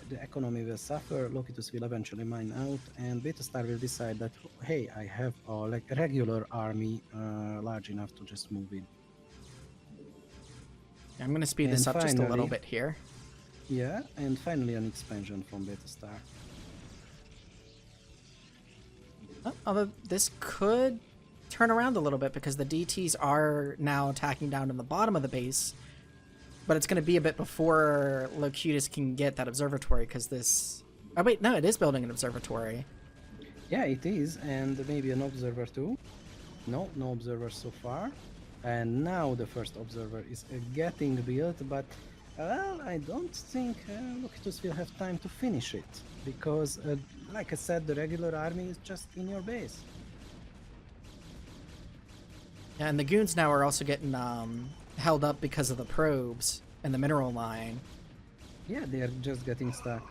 the economy will suffer, Locutus will eventually mine out, and Beta Star will decide that, hey, I have a regular army large enough to just move in. I'm going to speed this up just a little bit here. Yeah, and finally an expansion from Beta Star. Although this could turn around a little bit, because the DTs are now attacking down in the bottom of the base, but it's going to be a bit before Locutus can get that observatory, because this... Oh wait, no, it is building an observatory. Yeah, it is, and maybe an observer too. No observers so far. And now the first observer is getting built, but well, I don't think Locutus will have time to finish it, because like I said, the regular army is just in your base. Yeah, and the goons now are also getting held up because of the probes and the mineral line. Yeah, they're just getting stuck.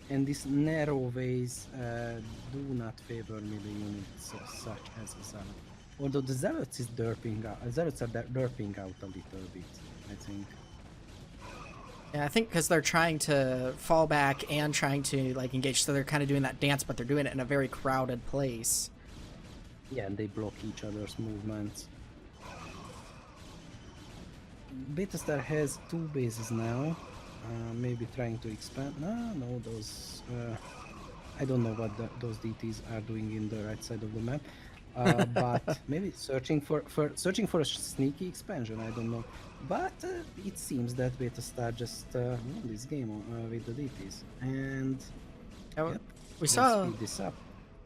And these narrow ways do not favor melee units such as Zealot. Although the Zealots is derping out, Zealots are derping out a little bit, I think. Yeah, I think because they're trying to fall back and trying to engage, so they're kind of doing that dance, but they're doing it in a very crowded place. Yeah, and they block each other's movements. Beta Star has 2 bases now. Maybe trying to expand. No, those... I don't know what those DTs are doing in the right side of the map. But maybe searching for a sneaky expansion, I don't know. But it seems that Beta Star just won this game with the DTs. And yep, we saw... speed this up.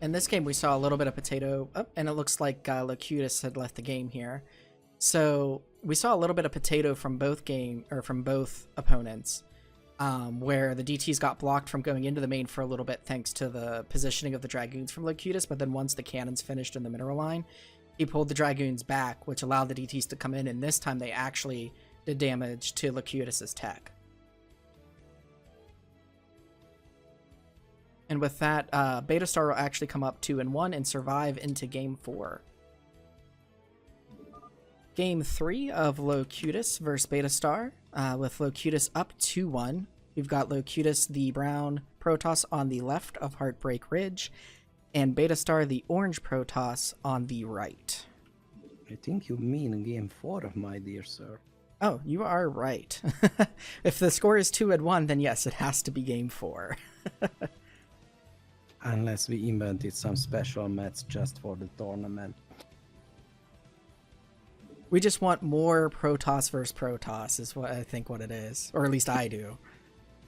In this game, we saw a little bit of potato, and it looks like Locutus had left the game here. So we saw a little bit of potato from both opponents, where the DTs got blocked from going into the main for a little bit thanks to the positioning of the Dragoons from Locutus, but then once the cannons finished in the mineral line, he pulled the Dragoons back, which allowed the DTs to come in, and this time they actually did damage to Locutus's tech. And with that, Beta Star will actually come up 2-1 and survive into Game 4. Game 3 of Locutus versus Beta Star, with Locutus up 2-1. We've got Locutus, the brown Protoss, on the left of Heartbreak Ridge, and Beta Star, the orange Protoss, on the right. I think you mean Game 4, my dear sir. Oh, you are right. If the score is 2-1, then yes, it has to be Game 4. Unless we invented some special match just for the tournament. We just want more Protoss versus Protoss is what I think what it is. Or at least I do.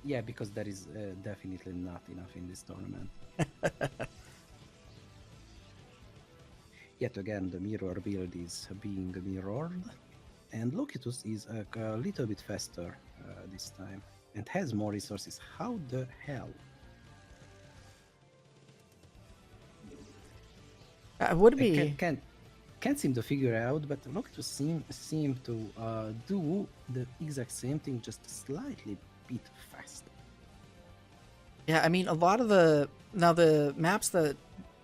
Yeah, because there is definitely not enough in this tournament. Yet again, the mirror build is being mirrored. And Locutus is a little bit faster this time. And has more resources. How the hell? Would be... Can't seem to figure out, but Locutus seem to do the exact same thing, just slightly bit faster. Yeah, I mean, a lot of the maps that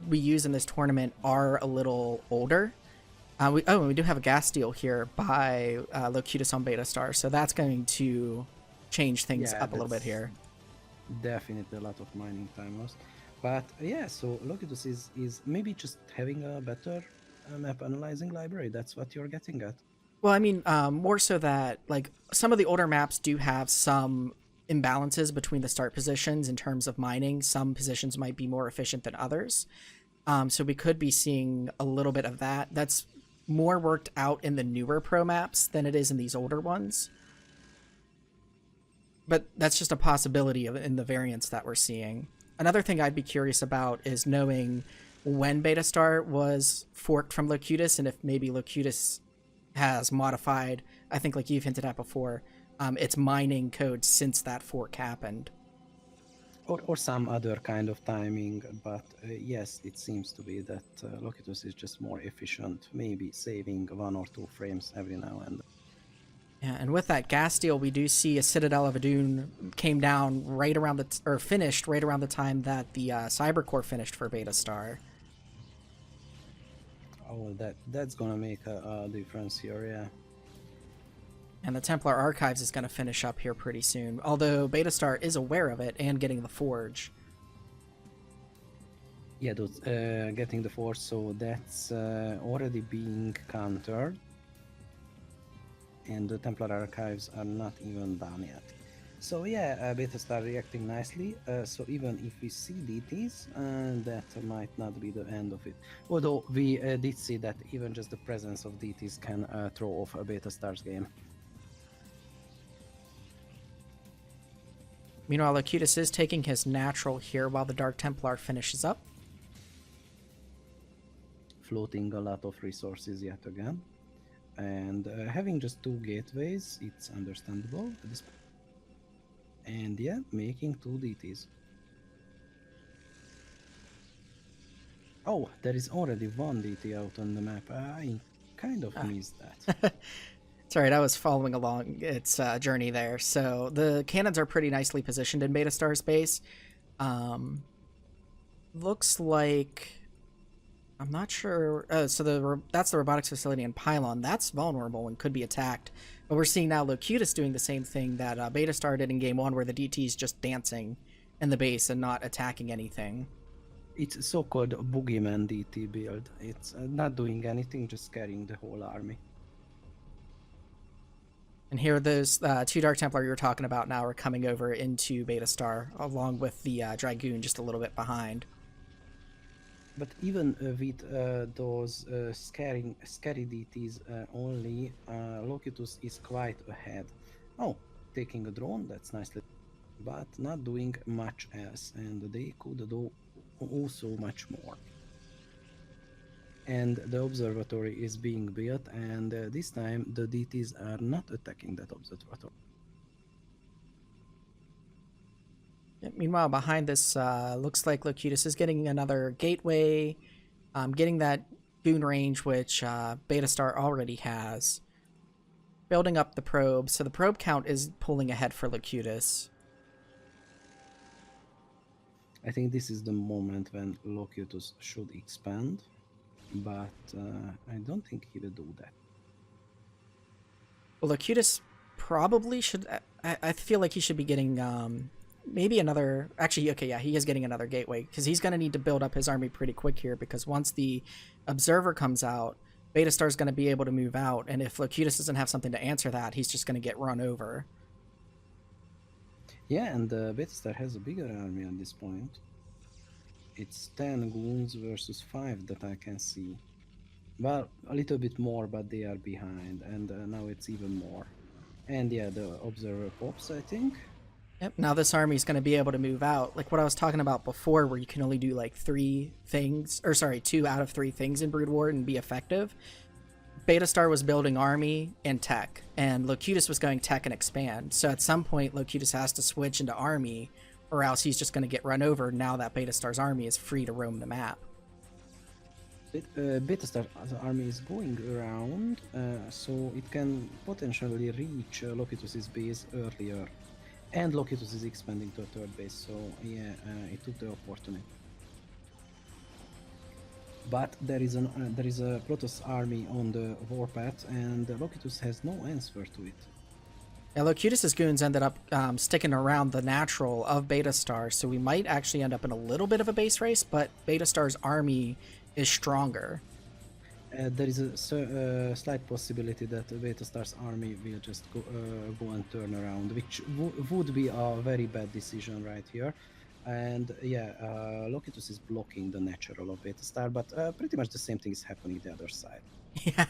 we use in this tournament are a little older. We do have a gas deal here by Locutus on Beta Star, so that's going to change things up a little bit here. Definitely a lot of mining time lost. But yeah, so Locutus is maybe just having a better map analyzing library. That's what you're getting at. Well, I mean, more so that some of the older maps do have some imbalances between the start positions in terms of mining. Some positions might be more efficient than others. So we could be seeing a little bit of that. That's more worked out in the newer pro maps than it is in these older ones. But that's just a possibility in the variants that we're seeing. Another thing I'd be curious about is knowing when Beta Star was forked from Locutus, and if maybe Locutus has modified, I think like you've hinted at before, its mining code since that fork happened. Or some other kind of timing, but yes, it seems to be that Locutus is just more efficient, maybe saving 1 or 2 frames every now and then. Yeah, and with that gas deal, we do see a Citadel of Adun came down right around or finished right around the time that the Cybercore finished for Beta Star. Oh, that's gonna make a difference here, yeah. And the Templar Archives is going to finish up here pretty soon, although Beta Star is aware of it and getting the Forge. Yeah, those, getting the Forge, so that's already being countered. And the Templar Archives are not even done yet. So yeah, Beta Star reacting nicely. So even if we see DTs, that might not be the end of it. Although we did see that even just the presence of DTs can throw off a Beta Star's game. Meanwhile, Locutus is taking his natural here while the Dark Templar finishes up. Floating a lot of resources yet again. And having just 2 gateways, it's understandable at this point. And yeah, making 2 DTs. Oh, there is already 1 DT out on the map. I kind of missed that. It's alright, I was following along its journey there. So the cannons are pretty nicely positioned in Beta Star's base. Looks like... I'm not sure. So that's the robotics facility in Pylon. That's vulnerable and could be attacked. But we're seeing now Locutus doing the same thing that Beta Star did in Game 1, where the DT is just dancing in the base and not attacking anything. It's so-called Boogeyman DT build. It's not doing anything, just carrying the whole army. And here those 2 Dark Templar you were talking about now are coming over into Beta Star, along with the Dragoon just a little bit behind. But even with those scary DTs only, Locutus is quite ahead. Oh, taking a drone, that's nicely, but not doing much else, and they could do also much more. And the observatory is being built, and this time the DTs are not attacking that observatory. Meanwhile, behind this, looks like Locutus is getting another gateway, getting that goon range, which Beta Star already has. Building up the probe, so the probe count is pulling ahead for Locutus. I think this is the moment when Locutus should expand, but I don't think he will do that. Well, Locutus probably should... I feel like he should be getting... maybe another... Actually, okay, yeah, he is getting another gateway, because he's going to need to build up his army pretty quick here, because once the Observer comes out, Beta Star's going to be able to move out, and if Locutus doesn't have something to answer that, he's just going to get run over. Yeah, and Beta Star has a bigger army at this point. It's 10 goons versus 5 that I can see. Well, a little bit more, but they are behind, and now it's even more. And yeah, the Observer pops, I think. Yep, now this army's going to be able to move out. Like what I was talking about before, where you can only do like 2 out of 3 things in Brood War and be effective. Beta Star was building army and tech, and Locutus was going tech and expand. So at some point, Locutus has to switch into army, or else he's just going to get run over now that Beta Star's army is free to roam the map. Beta Star's army is going around, so it can potentially reach Locutus's base earlier. And Locutus is expanding to a 3rd base, so yeah, it took the opportunity. But there is a Protoss army on the warpath, and Locutus has no answer to it. Yeah, Locutus's goons ended up sticking around the natural of Beta Star, so we might actually end up in a little bit of a base race, but Beta Star's army is stronger. There is a slight possibility that Beta Star's army will just go and turn around, which would be a very bad decision right here. And yeah, Locutus is blocking the natural of Beta Star, but pretty much the same thing is happening the other side. Yeah,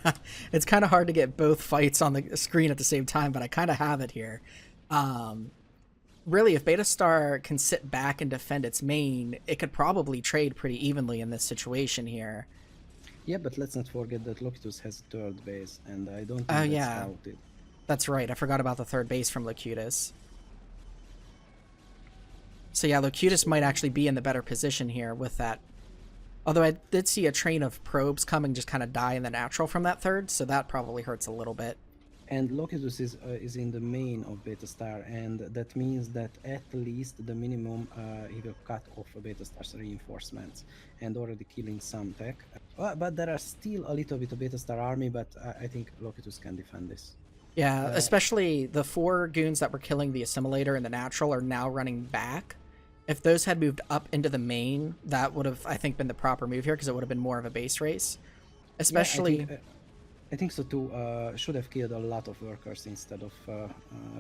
it's kind of hard to get both fights on the screen at the same time, but I kind of have it here. Um, really, if Beta Star can sit back and defend its main, it could probably trade pretty evenly in this situation here. Yeah, but let's not forget that Locutus has a third base, and I don't Oh think that's yeah, scouted. that's right. I forgot about the third base from Locutus. So yeah, Locutus might actually be in the better position here with that. Although I did see a train of probes come and just kind of die in the natural from that third, so that probably hurts a little bit. And Locutus is in the main of Beta Star, and that means that at least the minimum he will cut off Beta Star's reinforcements and already killing some tech. But there are still a little bit of Beta Star army, but I think Locutus can defend this. Yeah, especially the 4 goons that were killing the assimilator and the natural are now running back. If those had moved up into the main, that would have, I think, been the proper move here because it would have been more of a base race. Especially... Yeah, I think so too. Should have killed a lot of workers instead of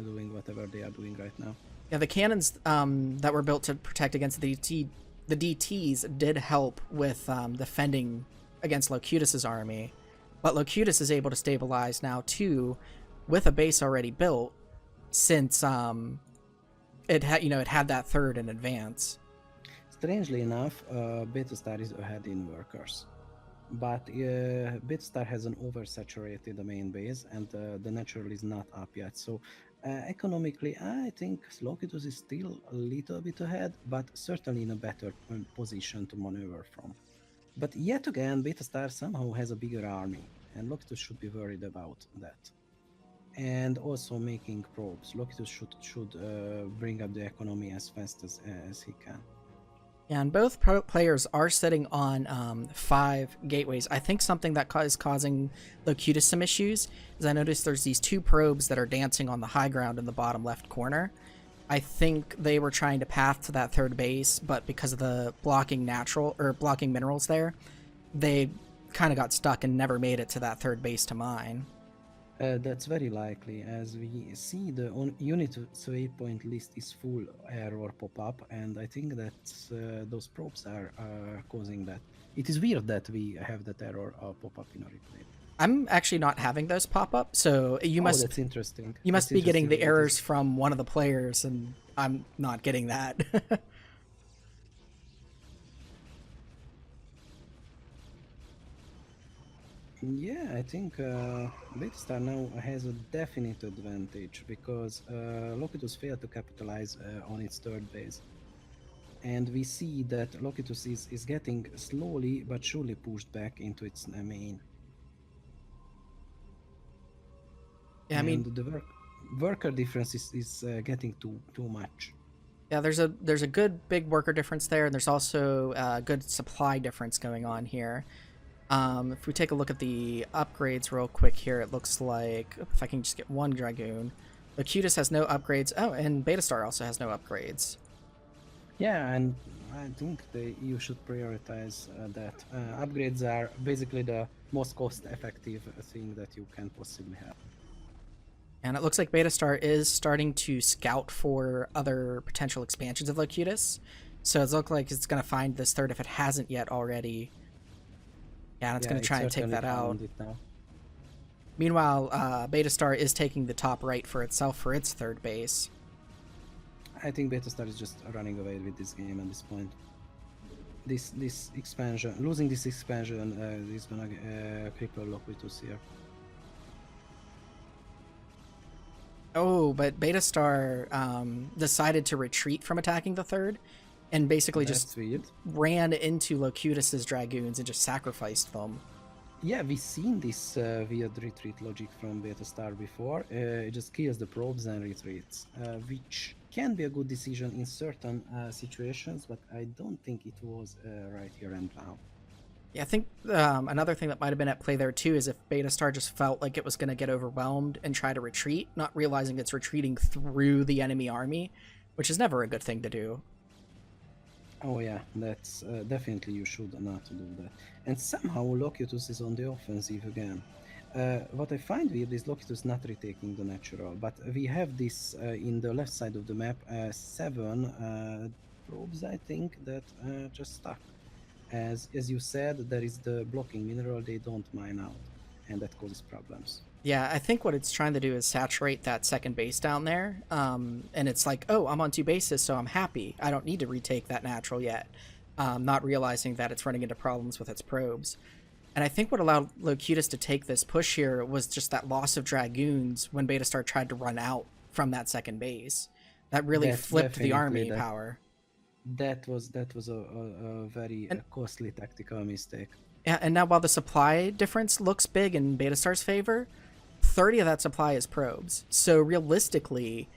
doing whatever they are doing right now. Yeah, the cannons that were built to protect against the DTs did help with defending against Locutus's army, but Locutus is able to stabilize now too, with a base already built, since it had that third in advance. Strangely enough, Beta Star is ahead in workers. But Beta Star has an oversaturated main base, and the natural is not up yet. So economically, I think Locutus is still a little bit ahead, but certainly in a better position to maneuver from. But yet again, Beta Star somehow has a bigger army, and Locutus should be worried about that. And also making probes. Locutus should bring up the economy as fast as he can. And both players are sitting on 5 gateways. I think something that is causing Locutus some issues is I noticed there's these 2 probes that are dancing on the high ground in the bottom left corner. I think they were trying to path to that third base, but because of the blocking minerals there, they kind of got stuck and never made it to that third base to mine. That's very likely, as we see the unit waypoint list is full error pop-up, and I think that those probes are causing that. It is weird that we have that error pop-up in our replay. I'm actually not having those pop up, so you must. That's interesting. You must be getting the errors from one of the players, and I'm not getting that. Yeah, I think Beta Star now has a definite advantage because Locutus failed to capitalize on its third base. And we see that Locutus is getting slowly but surely pushed back into its main. Yeah, I mean, the worker difference is getting too much. Yeah, there's a good big worker difference there, and there's also a good supply difference going on here. If we take a look at the upgrades real quick here, it looks like, if I can just get one Dragoon, Locutus has no upgrades. Oh, and Beta Star also has no upgrades. Yeah, and I think you should prioritize that. Upgrades are basically the most cost-effective thing that you can possibly have. And it looks like Beta Star is starting to scout for other potential expansions of Locutus. So it looks like it's going to find this third if it hasn't yet already. Yeah, and it's going to try and take that out. Meanwhile, Beta Star is taking the top right for itself for its third base. I think Beta Star is just running away with this game at this point. This expansion, losing this expansion is gonna cripple Locutus here. Oh, but Beta Star decided to retreat from attacking the third, and basically just ran into Locutus's Dragoons and just sacrificed them. Yeah, we've seen this weird retreat logic from Beta Star before. It just kills the probes and retreats, which can be a good decision in certain situations, but I don't think it was right here and now. Yeah, I think another thing that might have been at play there too is if Beta Star just felt like it was going to get overwhelmed and try to retreat, not realizing it's retreating through the enemy army, which is never a good thing to do. Oh yeah, that's definitely you should not do that. And somehow Locutus is on the offensive again. What I find weird is Locutus not retaking the natural, but we have this in the left side of the map, 7 probes, I think, that just stuck. As you said, there is the blocking mineral they don't mine out, and that causes problems. Yeah, I think what it's trying to do is saturate that second base down there. And it's like, oh, I'm on 2 bases, so I'm happy. I don't need to retake that natural yet. Not realizing that it's running into problems with its probes. And I think what allowed Locutus to take this push here was just that loss of Dragoons when Beta Star tried to run out from that second base. That really That's flipped the army definitely power. that was a very And costly tactical mistake. yeah, and now while the supply difference looks big in Beta Star's favor, 30 of that supply is probes. So realistically,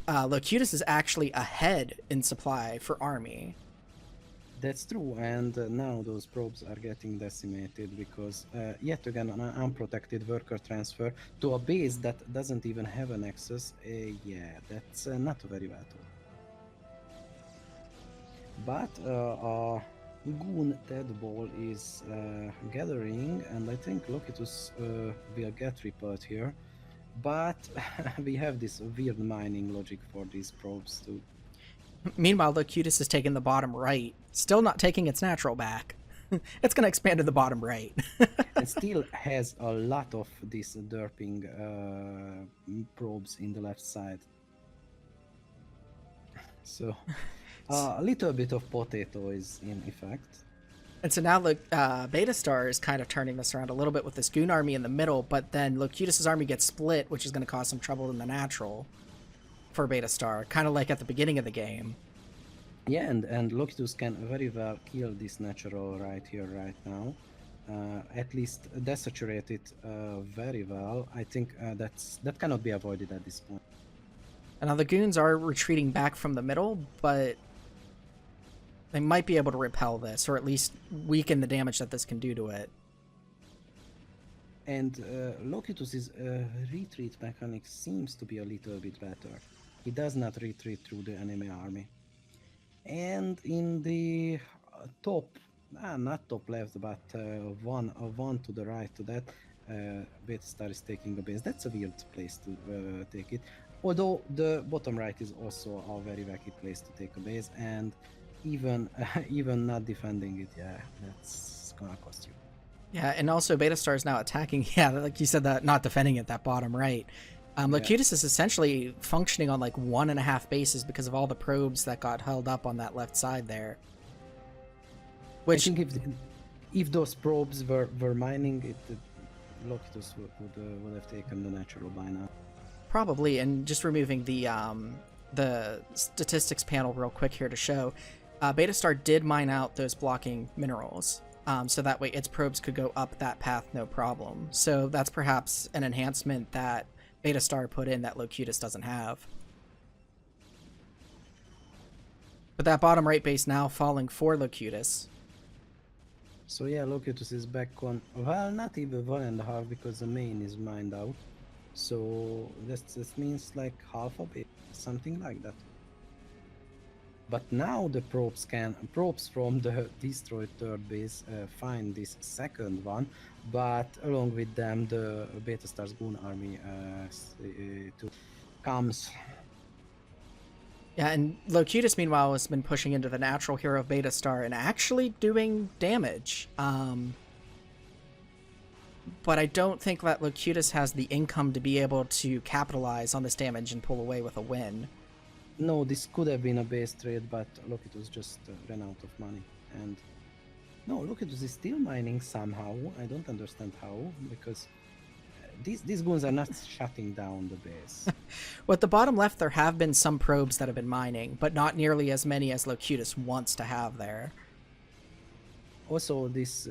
Locutus is actually ahead in supply for army. That's true, and now those probes are getting decimated because yet again an unprotected worker transfer to a base that doesn't even have an access. Yeah, that's not very well told. But Goon Deadball is gathering, and I think Locutus will get repelled here. But we have this weird mining logic for these probes too. Meanwhile, Locutus is taking the bottom right, still not taking its natural back. It's going to expand to the bottom right. And still has a lot of these derping probes in the left side. So a little bit of potato is in effect. And so now Beta Star is kind of turning this around a little bit with this Goon army in the middle, but then Locutus's army gets split, which is going to cause some trouble in the natural for Beta Star, kind of like at the beginning of the game. Yeah, and Locutus can very well kill this natural right here, right now. At least desaturate it very well. I think that cannot be avoided at this point. And now the Goons are retreating back from the middle, but they might be able to repel this, or at least weaken the damage that this can do to it. And Locutus's retreat mechanic seems to be a little bit better. He does not retreat through the enemy army. And in the top, not top left, but one to the right to that, Beta Star is taking a base. That's a weird place to take it. Although the bottom right is also a very wacky place to take a base, and even even not defending it, yeah, that's gonna cost you. Yeah, and also Beta Star is now attacking. Yeah, like you said, that not defending it, that bottom right. Locutus is essentially functioning on like 1.5 bases because of all the probes that got held up on that left side there. Which, I think if those probes were mining it, Locutus would have taken the natural by now. probably, and just removing the statistics panel real quick here to show, Beta Star did mine out those blocking minerals. So that way its probes could go up that path no problem. So that's perhaps an enhancement that Beta Star put in that Locutus doesn't have. But that bottom right base now falling for Locutus. So yeah, Locutus is back on, well, not even 1.5 because the main is mined out. So that means like half of it, something like that. But now the probes from the destroyed third base find this second one, but along with them the Beta Star's Goon army comes. Yeah, and Locutus, meanwhile, has been pushing into the natural hero of Beta Star and actually doing damage. But I don't think that Locutus has the income to be able to capitalize on this damage and pull away with a win. No, this could have been a base trade, but Locutus just ran out of money. And no, Locutus is still mining somehow. I don't understand how, because these goons are not shutting down the base. Well, at the bottom left, there have been some probes that have been mining, but not nearly as many as Locutus wants to have there. Also, this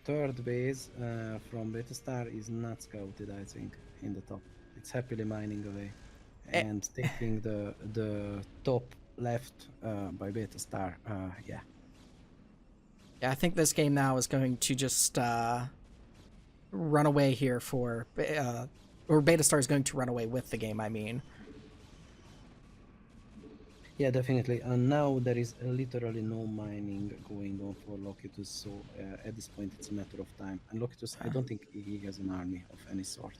third base from Beta Star is not scouted, I think, in the top. It's happily mining away and taking the top left by Beta Star. Yeah. Yeah, I think this game now is going to just run away here for... or Beta Star is going to run away with the game, I mean. Yeah, definitely. And now there is literally no mining going on for Locutus, so at this point it's a matter of time. And Locutus, I don't think he has an army of any sort.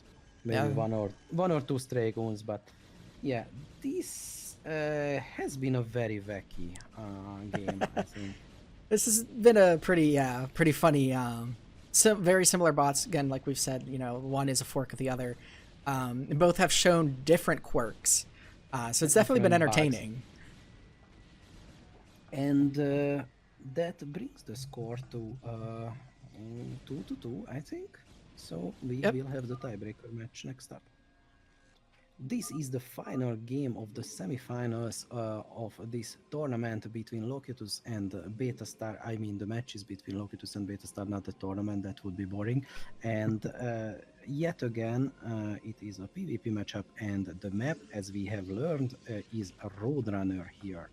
Maybe one or two stray goons, but yeah, this has been a very wacky game, I think. This has been a pretty funny. Very similar bots again, like we've said. You know, one is a fork of the other. And both have shown different quirks, so it's definitely been Different bugs. entertaining. And that brings the score to 2-2, I think. So we Yep. will have the tiebreaker match next up. This is the final game of the semifinals of this tournament between Locutus and Beta Star. I mean, the matches between Locutus and Beta Star, not the tournament. That would be boring. And yet again, it is a PvP matchup, and the map, as we have learned, is a Roadrunner here.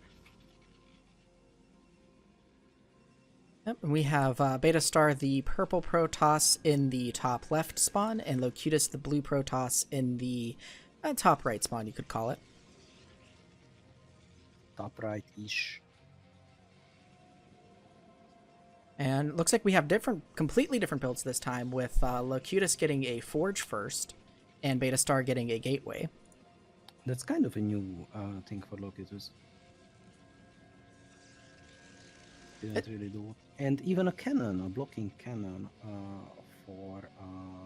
Yep. And we have Beta Star, the purple Protoss, in the top left spawn, and Locutus, the blue Protoss, in the top right spawn, you could call it. Top right-ish. And it looks like we have completely different builds this time, with Locutus getting a Forge first, and Beta Star getting a Gateway. That's kind of a new thing for Locutus. Didn't really do. And even a cannon, a blocking cannon for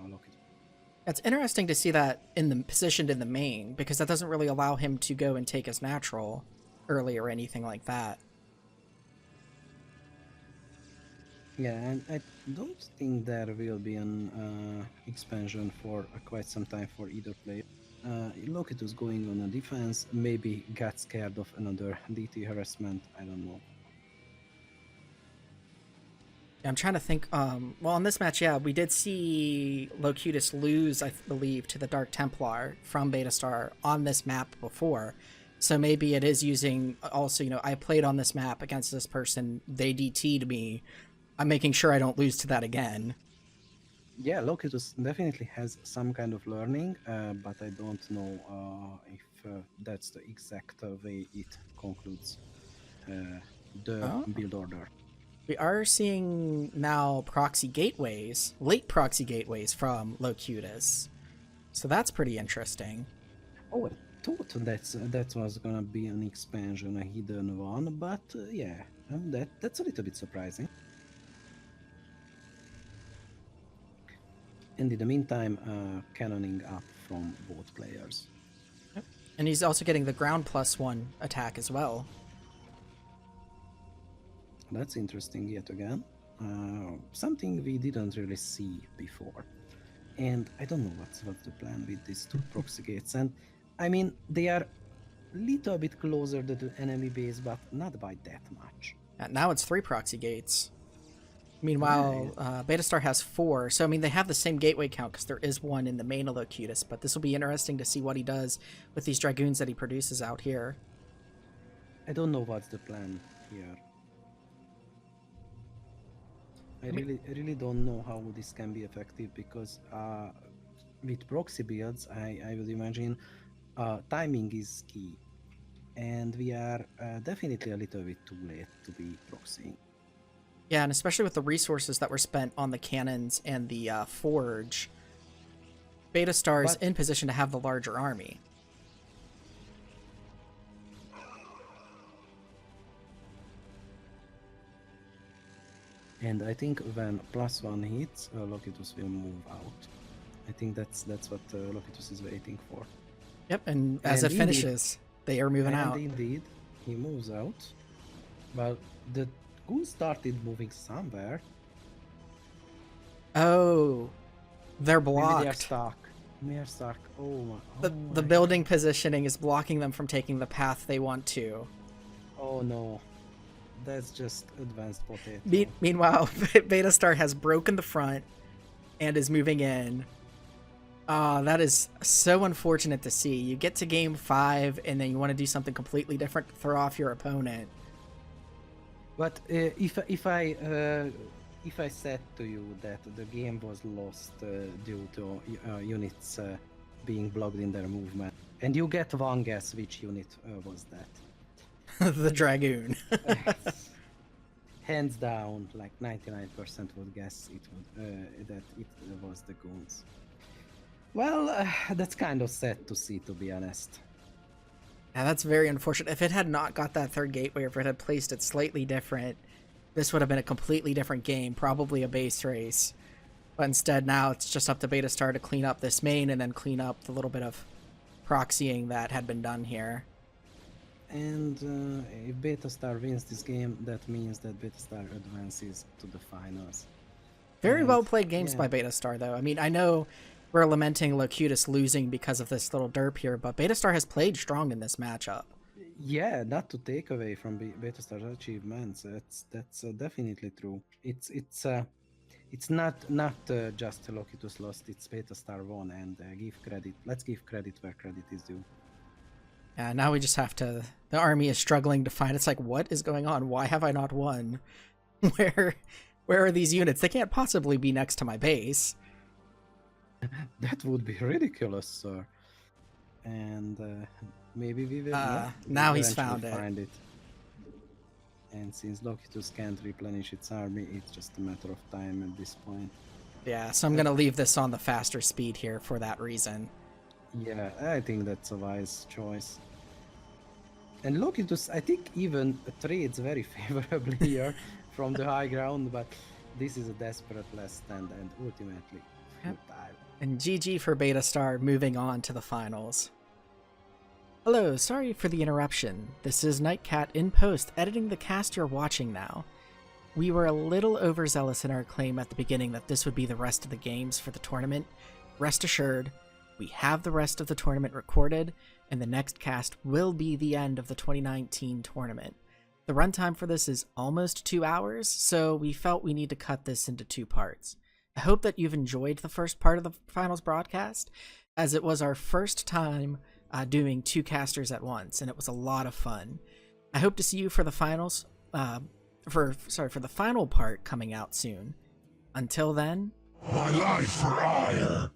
Locutus. It's interesting to see that positioned in the main, because that doesn't really allow him to go and take his natural early or anything like that. Yeah, and I don't think there will be an expansion for quite some time for either player. Locutus going on a defense, maybe got scared of another DT harassment, I don't know. I'm trying to think. Well, in this match, yeah, we did see Locutus lose, I believe, to the Dark Templar from Beta Star on this map before. So maybe it is using also, you know, I played on this map against this person, they DT'd me. I'm making sure I don't lose to that again. Yeah, Locutus definitely has some kind of learning, but I don't know if that's the exact way it concludes the build order. We are seeing now proxy gateways, late proxy gateways from Locutus. So that's pretty interesting. Oh, I thought that was gonna be an expansion, a hidden one, but yeah, that's a little bit surprising. And in the meantime, cannoning up from both players. Yep. And he's also getting the ground +1 attack as well. That's interesting yet again. Something we didn't really see before. And I don't know what's the plan with these two proxy gates. And I mean, they are a little bit closer to the enemy base, but not by that much. Now it's 3 proxy gates. Meanwhile, Beta Star has 4. So, I mean, they have the same gateway count because there is one in the main Locutus. But this will be interesting to see what he does with these Dragoons that he produces out here. I don't know what's the plan here. I really don't know how this can be effective, because with proxy builds, I would imagine timing is key, and we are definitely a little bit too late to be proxying. Yeah, and especially with the resources that were spent on the cannons and the forge, Beta Star is in position to have the larger army. And I think when +1 hits, Locutus will move out. I think that's what Locutus is waiting for. Yep, and as it finishes, they are moving out. And indeed, he moves out. Well, the goons started moving somewhere. Oh, they're blocked. Maybe they're stuck. Oh my. The building positioning is blocking them from taking the path they want to. Oh no. That's just advanced potato. Meanwhile, Beta Star has broken the front and is moving in. That is so unfortunate to see. You get to game 5 and then you want to do something completely different to throw off your opponent. But if I said to you that the game was lost due to units being blocked in their movement, and you get one guess which unit was that? The Dragoon. Hands down, like 99% would guess it would that it was the goons. Well, that's kind of sad to see, to be honest. Yeah, that's very unfortunate. If it had not got that third gateway, or if it had placed it slightly different, this would have been a completely different game, probably a base race. But instead, now it's just up to Beta Star to clean up this main and then clean up the little bit of proxying that had been done here. And if Beta Star wins this game, that means that Beta Star advances to the finals. Very And, well played games yeah. by Beta Star, though. I mean, I know we're lamenting Locutus losing because of this little derp here, but Beta Star has played strong in this matchup. Yeah, not to take away from Beta Star's achievements. That's definitely true. It's not just Locutus lost. It's Beta Star won, and give credit. Let's give credit where credit is due. Yeah, now we just have to... The army is struggling to find... It's like, what is going on? Why have I not won? Where are these units? They can't possibly be next to my base. That would be ridiculous, sir. And maybe we will. Now he's eventually found it. find it. And since Locutus can't replenish its army, it's just a matter of time at this point. Yeah, so I'm going to leave this on the faster speed here for that reason. Yeah, I think that's a wise choice. And Locutus, I think, even trades very favorably here from the high ground, but this is a desperate last stand and ultimately futile. And GG for Beta Star, moving on to the finals. Hello, sorry for the interruption. This is Nightcat in post, editing the cast you're watching now. We were a little overzealous in our claim at the beginning that this would be the rest of the games for the tournament. Rest assured, we have the rest of the tournament recorded, and the next cast will be the end of the 2019 tournament. The runtime for this is almost 2 hours, so we felt we need to cut this into 2 parts. I hope that you've enjoyed the first part of the finals broadcast, as it was our first time doing 2 casters at once, and it was a lot of fun. I hope to see you for the finals, for the final part coming out soon. Until then, My life for ire.